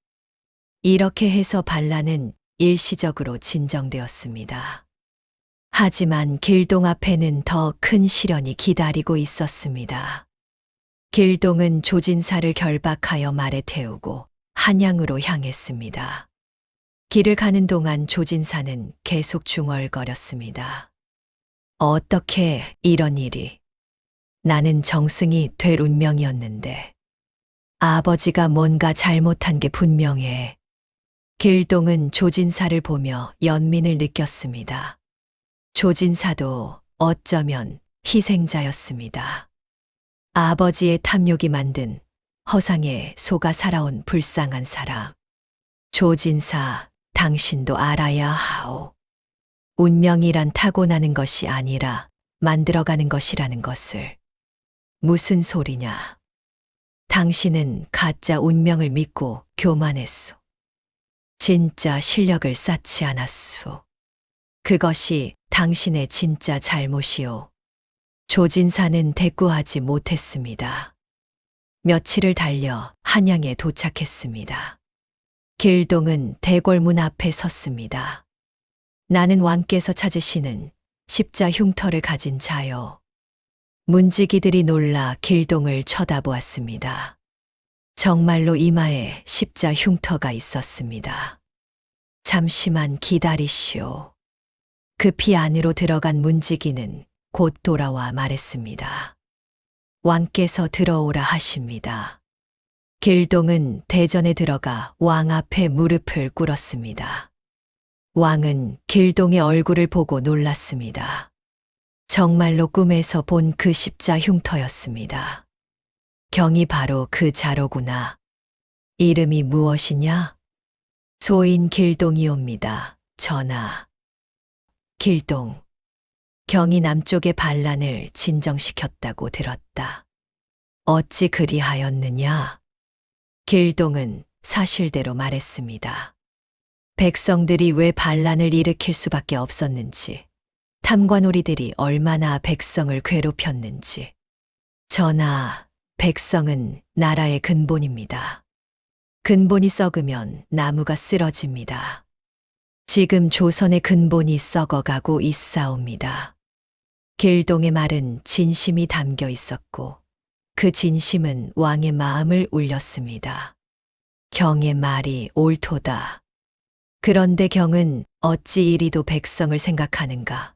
이렇게 해서 반란은 일시적으로 진정되었습니다. 하지만 길동 앞에는 더 큰 시련이 기다리고 있었습니다. 길동은 조진사를 결박하여 말에 태우고 한양으로 향했습니다. 길을 가는 동안 조진사는 계속 중얼거렸습니다. 어떻게 이런 일이? 나는 정승이 될 운명이었는데. 아버지가 뭔가 잘못한 게 분명해. 길동은 조진사를 보며 연민을 느꼈습니다. 조진사도 어쩌면 희생자였습니다. 아버지의 탐욕이 만든 허상에 속아 살아온 불쌍한 사람. 조진사, 당신도 알아야 하오. 운명이란 타고나는 것이 아니라 만들어가는 것이라는 것을. 무슨 소리냐? 당신은 가짜 운명을 믿고 교만했소. 진짜 실력을 쌓지 않았소. 그것이 당신의 진짜 잘못이오. 조진사는 대꾸하지 못했습니다. 며칠을 달려 한양에 도착했습니다. 길동은 대궐문 앞에 섰습니다. 나는 왕께서 찾으시는 십자 흉터를 가진 자요. 문지기들이 놀라 길동을 쳐다보았습니다. 정말로 이마에 십자 흉터가 있었습니다. 잠시만 기다리시오. 급히 안으로 들어간 문지기는 곧 돌아와 말했습니다. 왕께서 들어오라 하십니다. 길동은 대전에 들어가 왕 앞에 무릎을 꿇었습니다. 왕은 길동의 얼굴을 보고 놀랐습니다. 정말로 꿈에서 본 그 십자 흉터였습니다. 경이 바로 그 자로구나. 이름이 무엇이냐? 소인 길동이옵니다. 전하. 길동. 경이 남쪽의 반란을 진정시켰다고 들었다. 어찌 그리하였느냐? 길동은 사실대로 말했습니다. 백성들이 왜 반란을 일으킬 수밖에 없었는지, 탐관오리들이 얼마나 백성을 괴롭혔는지. 전하, 백성은 나라의 근본입니다. 근본이 썩으면 나무가 쓰러집니다. 지금 조선의 근본이 썩어가고 있사옵니다. 길동의 말은 진심이 담겨 있었고 그 진심은 왕의 마음을 울렸습니다. 경의 말이 옳도다. 그런데 경은 어찌 이리도 백성을 생각하는가?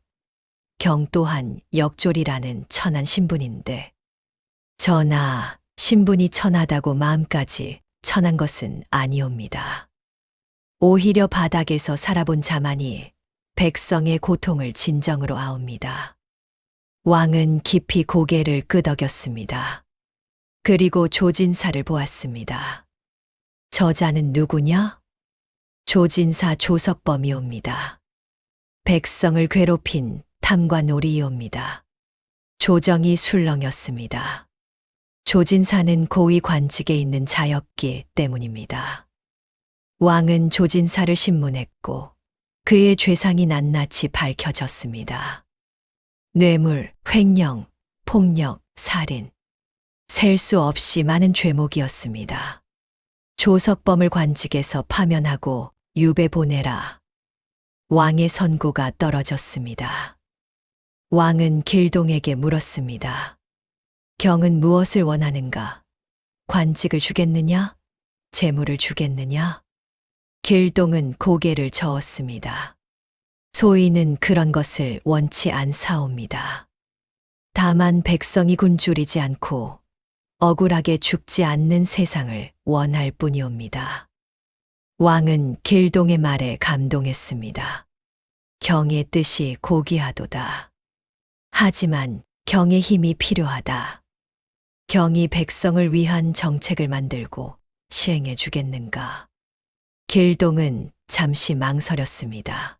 경 또한 역졸이라는 천한 신분인데. 전하, 신분이 천하다고 마음까지 천한 것은 아니옵니다. 오히려 바닥에서 살아본 자만이 백성의 고통을 진정으로 아옵니다. 왕은 깊이 고개를 끄덕였습니다. 그리고 조진사를 보았습니다. 저자는 누구냐? 조진사 조석범이옵니다. 백성을 괴롭힌 탐관오리이옵니다. 조정이 술렁였습니다. 조진사는 고위 관직에 있는 자였기 때문입니다. 왕은 조진사를 신문했고 그의 죄상이 낱낱이 밝혀졌습니다. 뇌물, 횡령, 폭력, 살인. 셀 수 없이 많은 죄목이었습니다. 조석범을 관직에서 파면하고 유배 보내라. 왕의 선고가 떨어졌습니다. 왕은 길동에게 물었습니다. 경은 무엇을 원하는가? 관직을 주겠느냐? 재물을 주겠느냐? 길동은 고개를 저었습니다. 소인은 그런 것을 원치 않사옵니다. 다만 백성이 굶주리지 않고 억울하게 죽지 않는 세상을 원할 뿐이옵니다. 왕은 길동의 말에 감동했습니다. 경의 뜻이 고귀하도다. 하지만 경의 힘이 필요하다. 경이 백성을 위한 정책을 만들고 시행해 주겠는가? 길동은 잠시 망설였습니다.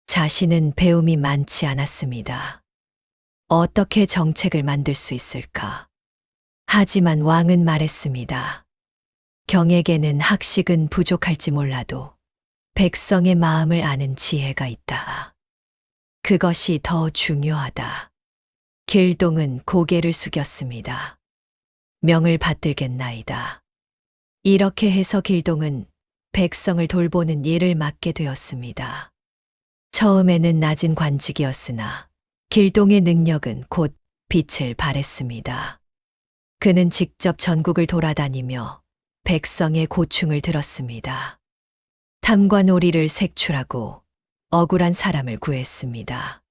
자신은 배움이 많지 않았습니다. 어떻게 정책을 만들 수 있을까? 하지만 왕은 말했습니다. 경에게는 학식은 부족할지 몰라도 백성의 마음을 아는 지혜가 있다. 그것이 더 중요하다. 길동은 고개를 숙였습니다. 명을 받들겠나이다. 이렇게 해서 길동은 백성을 돌보는 일을 맡게 되었습니다. 처음에는 낮은 관직이었으나 길동의 능력은 곧 빛을 발했습니다. 그는 직접 전국을 돌아다니며 백성의 고충을 들었습니다. 탐과 놀이를 색출하고 억울한 사람을 구했습니다.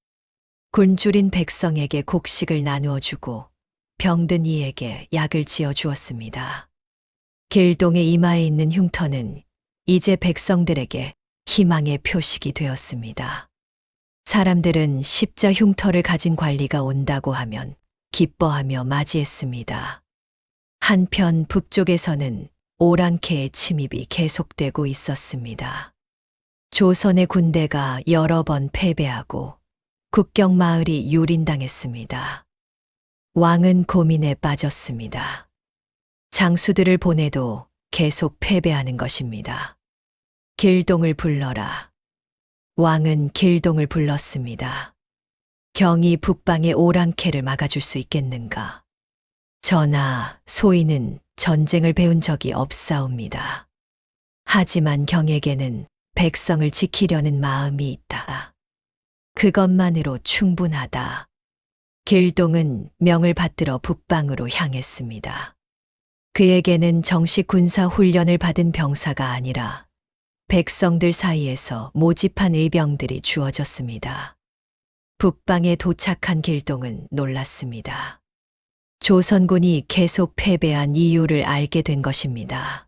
굶주린 백성에게 곡식을 나누어 주고 병든 이에게 약을 지어 주었습니다. 길동의 이마에 있는 흉터는 이제 백성들에게 희망의 표식이 되었습니다. 사람들은 십자 흉터를 가진 관리가 온다고 하면 기뻐하며 맞이했습니다. 한편 북쪽에서는 오랑캐의 침입이 계속되고 있었습니다. 조선의 군대가 여러 번 패배하고 국경 마을이 유린당했습니다. 왕은 고민에 빠졌습니다. 장수들을 보내도 계속 패배하는 것입니다. 길동을 불러라. 왕은 길동을 불렀습니다. 경이 북방의 오랑캐를 막아줄 수 있겠는가? 전하, 소인은 전쟁을 배운 적이 없사옵니다. 하지만 경에게는 백성을 지키려는 마음이 있다. 그것만으로 충분하다. 길동은 명을 받들어 북방으로 향했습니다. 그에게는 정식 군사 훈련을 받은 병사가 아니라 백성들 사이에서 모집한 의병들이 주어졌습니다. 북방에 도착한 길동은 놀랐습니다. 조선군이 계속 패배한 이유를 알게 된 것입니다.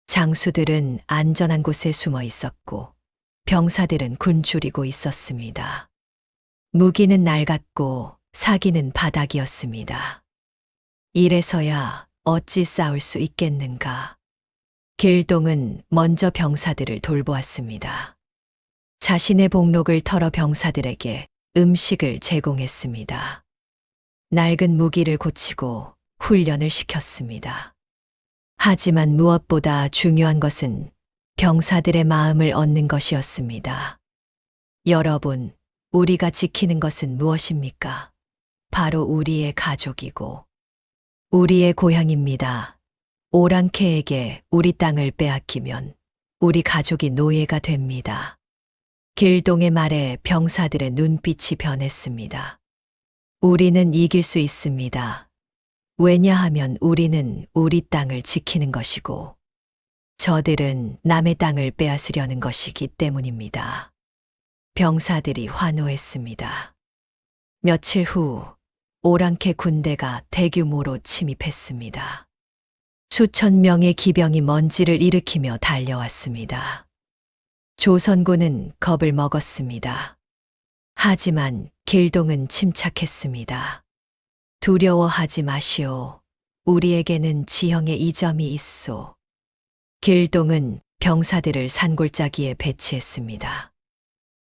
장수들은 안전한 곳에 숨어 있었고 병사들은 굶주리고 있었습니다. 무기는 낡았고 사기는 바닥이었습니다. 이래서야 어찌 싸울 수 있겠는가? 길동은 먼저 병사들을 돌보았습니다. 자신의 복록을 털어 병사들에게 음식을 제공했습니다. 낡은 무기를 고치고 훈련을 시켰습니다. 하지만 무엇보다 중요한 것은 병사들의 마음을 얻는 것이었습니다. 여러분, 우리가 지키는 것은 무엇입니까? 바로 우리의 가족이고 우리의 고향입니다. 오랑캐에게 우리 땅을 빼앗기면 우리 가족이 노예가 됩니다. 길동의 말에 병사들의 눈빛이 변했습니다. 우리는 이길 수 있습니다. 왜냐하면 우리는 우리 땅을 지키는 것이고 저들은 남의 땅을 빼앗으려는 것이기 때문입니다. 병사들이 환호했습니다. 며칠 후 오랑캐 군대가 대규모로 침입했습니다. 수천 명의 기병이 먼지를 일으키며 달려왔습니다. 조선군은 겁을 먹었습니다. 하지만 길동은 침착했습니다. 두려워하지 마시오. 우리에게는 지형의 이점이 있소. 길동은 병사들을 산골짜기에 배치했습니다.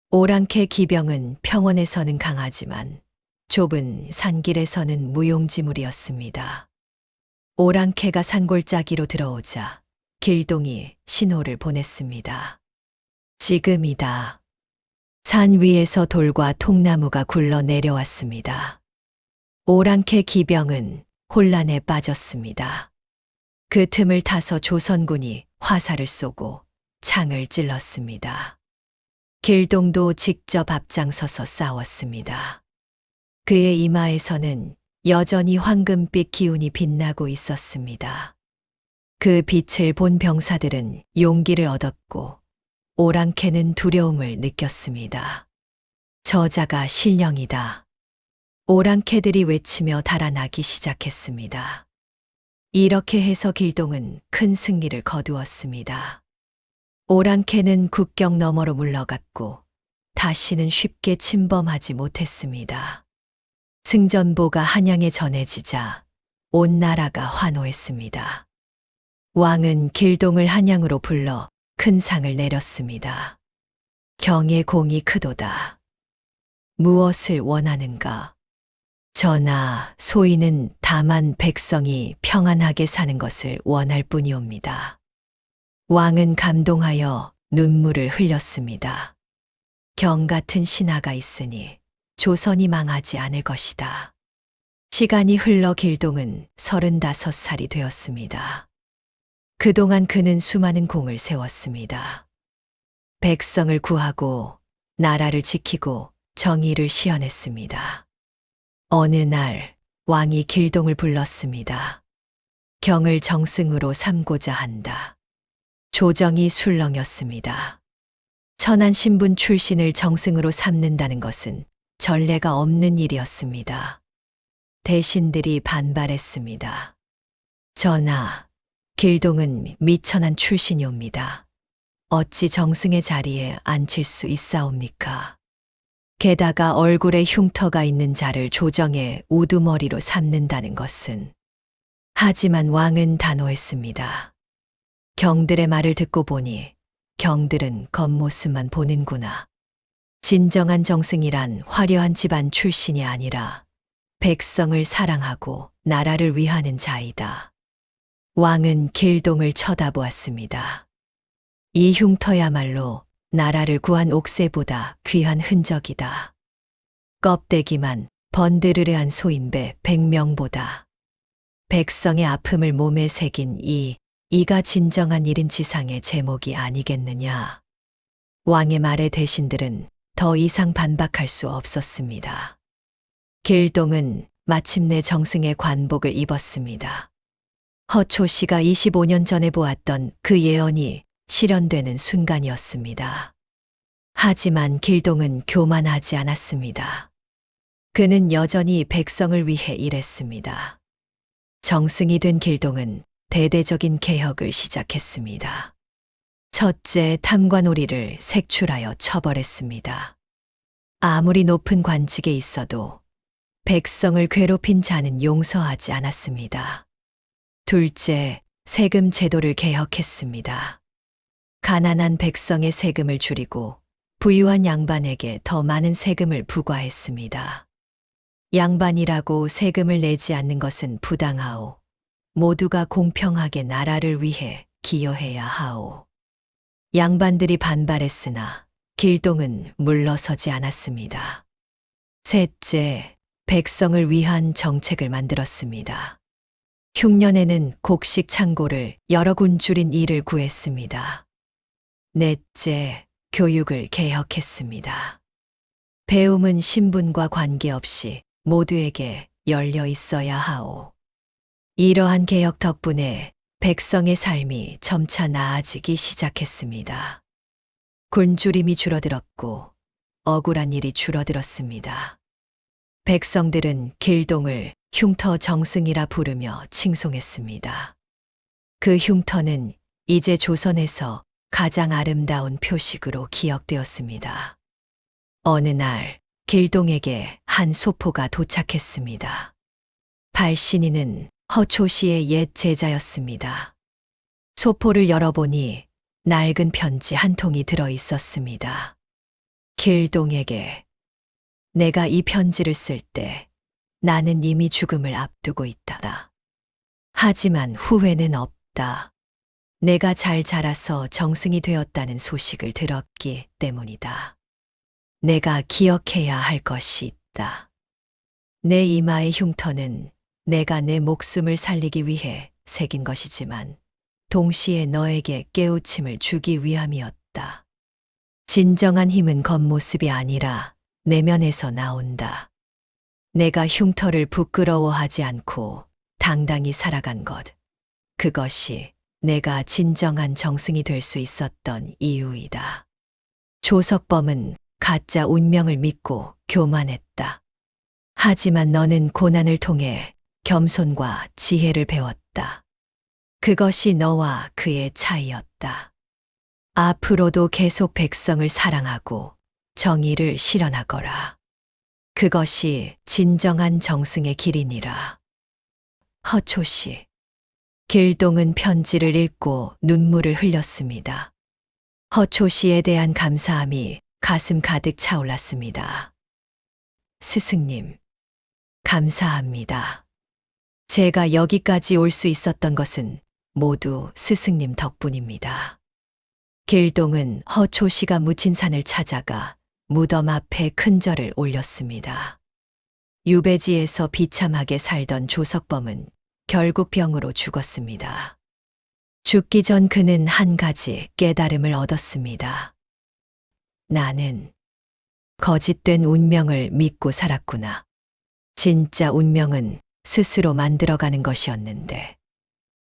오랑캐 기병은 평원에서는 강하지만 좁은 산길에서는 무용지물이었습니다. 오랑캐가 산골짜기로 들어오자 길동이 신호를 보냈습니다. 지금이다. 산 위에서 돌과 통나무가 굴러 내려왔습니다. 오랑캐 기병은 혼란에 빠졌습니다. 그 틈을 타서 조선군이 화살을 쏘고 창을 찔렀습니다. 길동도 직접 앞장서서 싸웠습니다. 그의 이마에서는 여전히 황금빛 기운이 빛나고 있었습니다. 그 빛을 본 병사들은 용기를 얻었고 오랑캐는 두려움을 느꼈습니다. 저자가 신령이다. 오랑캐들이 외치며 달아나기 시작했습니다. 이렇게 해서 길동은 큰 승리를 거두었습니다. 오랑캐는 국경 너머로 물러갔고 다시는 쉽게 침범하지 못했습니다. 승전보가 한양에 전해지자 온 나라가 환호했습니다. 왕은 길동을 한양으로 불러 큰 상을 내렸습니다. 경의 공이 크도다. 무엇을 원하는가? 전하, 소인은 다만 백성이 평안하게 사는 것을 원할 뿐이옵니다. 왕은 감동하여 눈물을 흘렸습니다. 경 같은 신하가 있으니 조선이 망하지 않을 것이다. 시간이 흘러 길동은 35살이 되었습니다. 그동안 그는 수많은 공을 세웠습니다. 백성을 구하고 나라를 지키고 정의를 시현했습니다. 어느 날 왕이 길동을 불렀습니다. 경을 정승으로 삼고자 한다. 조정이 술렁였습니다. 천한 신분 출신을 정승으로 삼는다는 것은 전례가 없는 일이었습니다. 대신들이 반발했습니다. 전하, 길동은 미천한 출신이옵니다. 어찌 정승의 자리에 앉힐 수 있사옵니까? 게다가 얼굴에 흉터가 있는 자를 조정의 우두머리로 삼는다는 것은. 하지만 왕은 단호했습니다. 경들의 말을 듣고 보니 경들은 겉모습만 보는구나. 진정한 정승이란 화려한 집안 출신이 아니라 백성을 사랑하고 나라를 위하는 자이다. 왕은 길동을 쳐다보았습니다. 이 흉터야말로 나라를 구한 옥새보다 귀한 흔적이다. 껍데기만 번드르르한 소인배 100명보다. 백성의 아픔을 몸에 새긴 이가 진정한 일인 지상의 제목이 아니겠느냐. 왕의 말에 대신들은 더 이상 반박할 수 없었습니다. 길동은 마침내 정승의 관복을 입었습니다. 허초 씨가 25년 전에 보았던 그 예언이 실현되는 순간이었습니다. 하지만 길동은 교만하지 않았습니다. 그는 여전히 백성을 위해 일했습니다. 정승이 된 길동은 대대적인 개혁을 시작했습니다. 첫째, 탐관오리를 색출하여 처벌했습니다. 아무리 높은 관직에 있어도 백성을 괴롭힌 자는 용서하지 않았습니다. 둘째, 세금 제도를 개혁했습니다. 가난한 백성의 세금을 줄이고 부유한 양반에게 더 많은 세금을 부과했습니다. 양반이라고 세금을 내지 않는 것은 부당하오. 모두가 공평하게 나라를 위해 기여해야 하오. 양반들이 반발했으나 길동은 물러서지 않았습니다. 셋째, 백성을 위한 정책을 만들었습니다. 흉년에는 곡식 창고를 여러 군 줄인 일을 구했습니다. 넷째, 교육을 개혁했습니다. 배움은 신분과 관계없이 모두에게 열려 있어야 하오. 이러한 개혁 덕분에 백성의 삶이 점차 나아지기 시작했습니다. 굶주림이 줄어들었고 억울한 일이 줄어들었습니다. 백성들은 길동을 흉터 정승이라 부르며 칭송했습니다. 그 흉터는 이제 조선에서 가장 아름다운 표식으로 기억되었습니다. 어느 날 길동에게 한 소포가 도착했습니다. 발신인은 허초 씨의 옛 제자였습니다. 소포를 열어보니 낡은 편지 한 통이 들어 있었습니다. 길동에게, 내가 이 편지를 쓸 때 나는 이미 죽음을 앞두고 있다. 하지만 후회는 없다. 내가 잘 자라서 정승이 되었다는 소식을 들었기 때문이다. 내가 기억해야 할 것이 있다. 내 이마의 흉터는 내가 내 목숨을 살리기 위해 새긴 것이지만 동시에 너에게 깨우침을 주기 위함이었다. 진정한 힘은 겉모습이 아니라 내면에서 나온다. 내가 흉터를 부끄러워하지 않고 당당히 살아간 것. 그것이 내가 진정한 정승이 될 수 있었던 이유이다. 조석범은 가짜 운명을 믿고 교만했다. 하지만 너는 고난을 통해 겸손과 지혜를 배웠다. 그것이 너와 그의 차이였다. 앞으로도 계속 백성을 사랑하고 정의를 실현하거라. 그것이 진정한 정승의 길이니라. 허초시. 길동은 편지를 읽고 눈물을 흘렸습니다. 허초시에 대한 감사함이 가슴 가득 차올랐습니다. 스승님, 감사합니다. 제가 여기까지 올 수 있었던 것은 모두 스승님 덕분입니다. 길동은 허초시가 묻힌 산을 찾아가 무덤 앞에 큰 절을 올렸습니다. 유배지에서 비참하게 살던 조석범은 결국 병으로 죽었습니다. 죽기 전 그는 한 가지 깨달음을 얻었습니다. 나는 거짓된 운명을 믿고 살았구나. 진짜 운명은 스스로 만들어가는 것이었는데.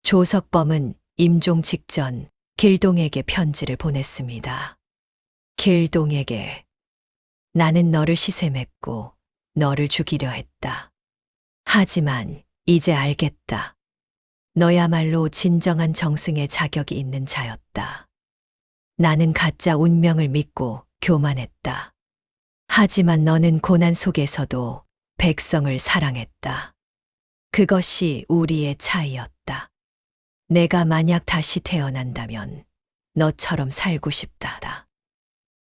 조석범은 임종 직전 길동에게 편지를 보냈습니다. 길동에게 나는 너를 시샘했고 너를 죽이려 했다. 하지만 이제 알겠다. 너야말로 진정한 정승의 자격이 있는 자였다. 나는 가짜 운명을 믿고 교만했다. 하지만 너는 고난 속에서도 백성을 사랑했다. 그것이 우리의 차이였다. 내가 만약 다시 태어난다면 너처럼 살고 싶다.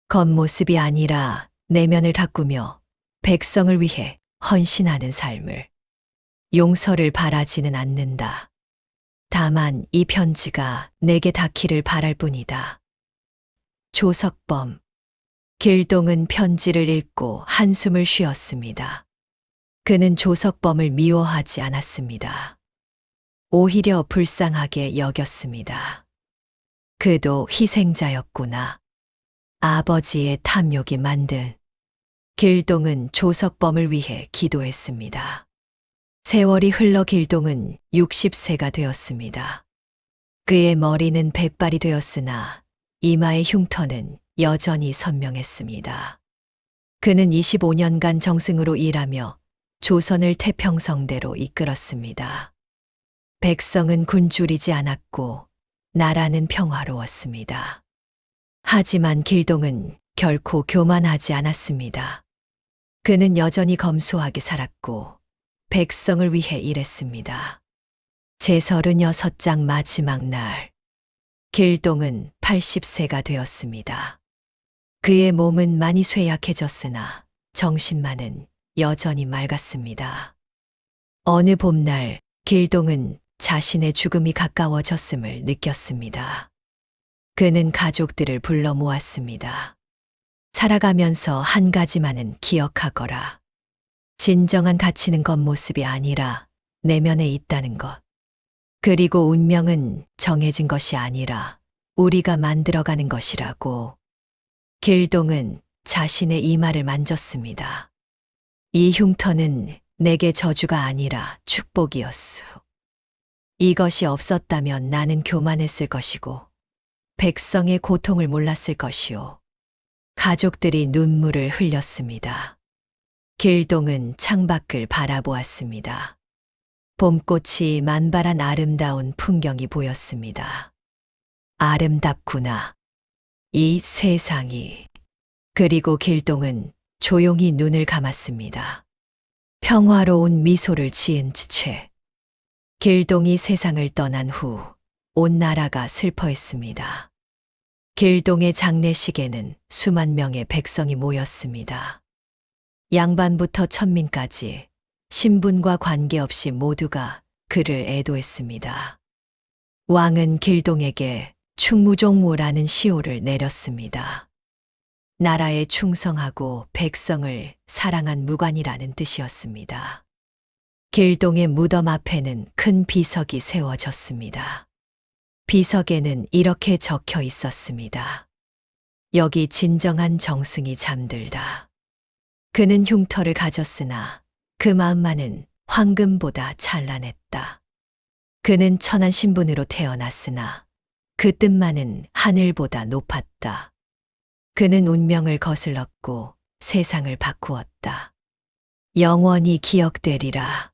겉모습이 아니라 내면을 가꾸며 백성을 위해 헌신하는 삶을. 용서를 바라지는 않는다. 다만 이 편지가 내게 닿기를 바랄 뿐이다. 조석범. 길동은 편지를 읽고 한숨을 쉬었습니다. 그는 조석범을 미워하지 않았습니다. 오히려 불쌍하게 여겼습니다. 그도 희생자였구나. 아버지의 탐욕이 만든. 길동은 조석범을 위해 기도했습니다. 세월이 흘러 길동은 60세가 되었습니다. 그의 머리는 백발이 되었으나 이마의 흉터는 여전히 선명했습니다. 그는 25년간 정승으로 일하며 조선을 태평성대로 이끌었습니다. 백성은 굶주리지 않았고 나라는 평화로웠습니다. 하지만 길동은 결코 교만하지 않았습니다. 그는 여전히 검소하게 살았고 백성을 위해 일했습니다. 제36장 마지막 날, 길동은 80세가 되었습니다. 그의 몸은 많이 쇠약해졌으나 정신만은 여전히 맑았습니다. 어느 봄날, 길동은 자신의 죽음이 가까워졌음을 느꼈습니다. 그는 가족들을 불러 모았습니다. 살아가면서 한 가지만은 기억하거라. 진정한 가치는 겉모습이 아니라 내면에 있다는 것. 그리고 운명은 정해진 것이 아니라 우리가 만들어가는 것이라고. 길동은 자신의 이마를 만졌습니다. 이 흉터는 내게 저주가 아니라 축복이었소. 이것이 없었다면 나는 교만했을 것이고 백성의 고통을 몰랐을 것이오. 가족들이 눈물을 흘렸습니다. 길동은 창밖을 바라보았습니다. 봄꽃이 만발한 아름다운 풍경이 보였습니다. 아름답구나. 이 세상이. 그리고 길동은 조용히 눈을 감았습니다. 평화로운 미소를 지은 채. 길동이 세상을 떠난 후 온 나라가 슬퍼했습니다. 길동의 장례식에는 수만 명의 백성이 모였습니다. 양반부터 천민까지 신분과 관계없이 모두가 그를 애도했습니다. 왕은 길동에게 충무종무라는 시호를 내렸습니다. 나라에 충성하고 백성을 사랑한 무관이라는 뜻이었습니다. 길동의 무덤 앞에는 큰 비석이 세워졌습니다. 비석에는 이렇게 적혀 있었습니다. 여기 진정한 정승이 잠들다. 그는 흉터를 가졌으나 그 마음만은 황금보다 찬란했다. 그는 천한 신분으로 태어났으나 그 뜻만은 하늘보다 높았다. 그는 운명을 거슬렀고 세상을 바꾸었다. 영원히 기억되리라.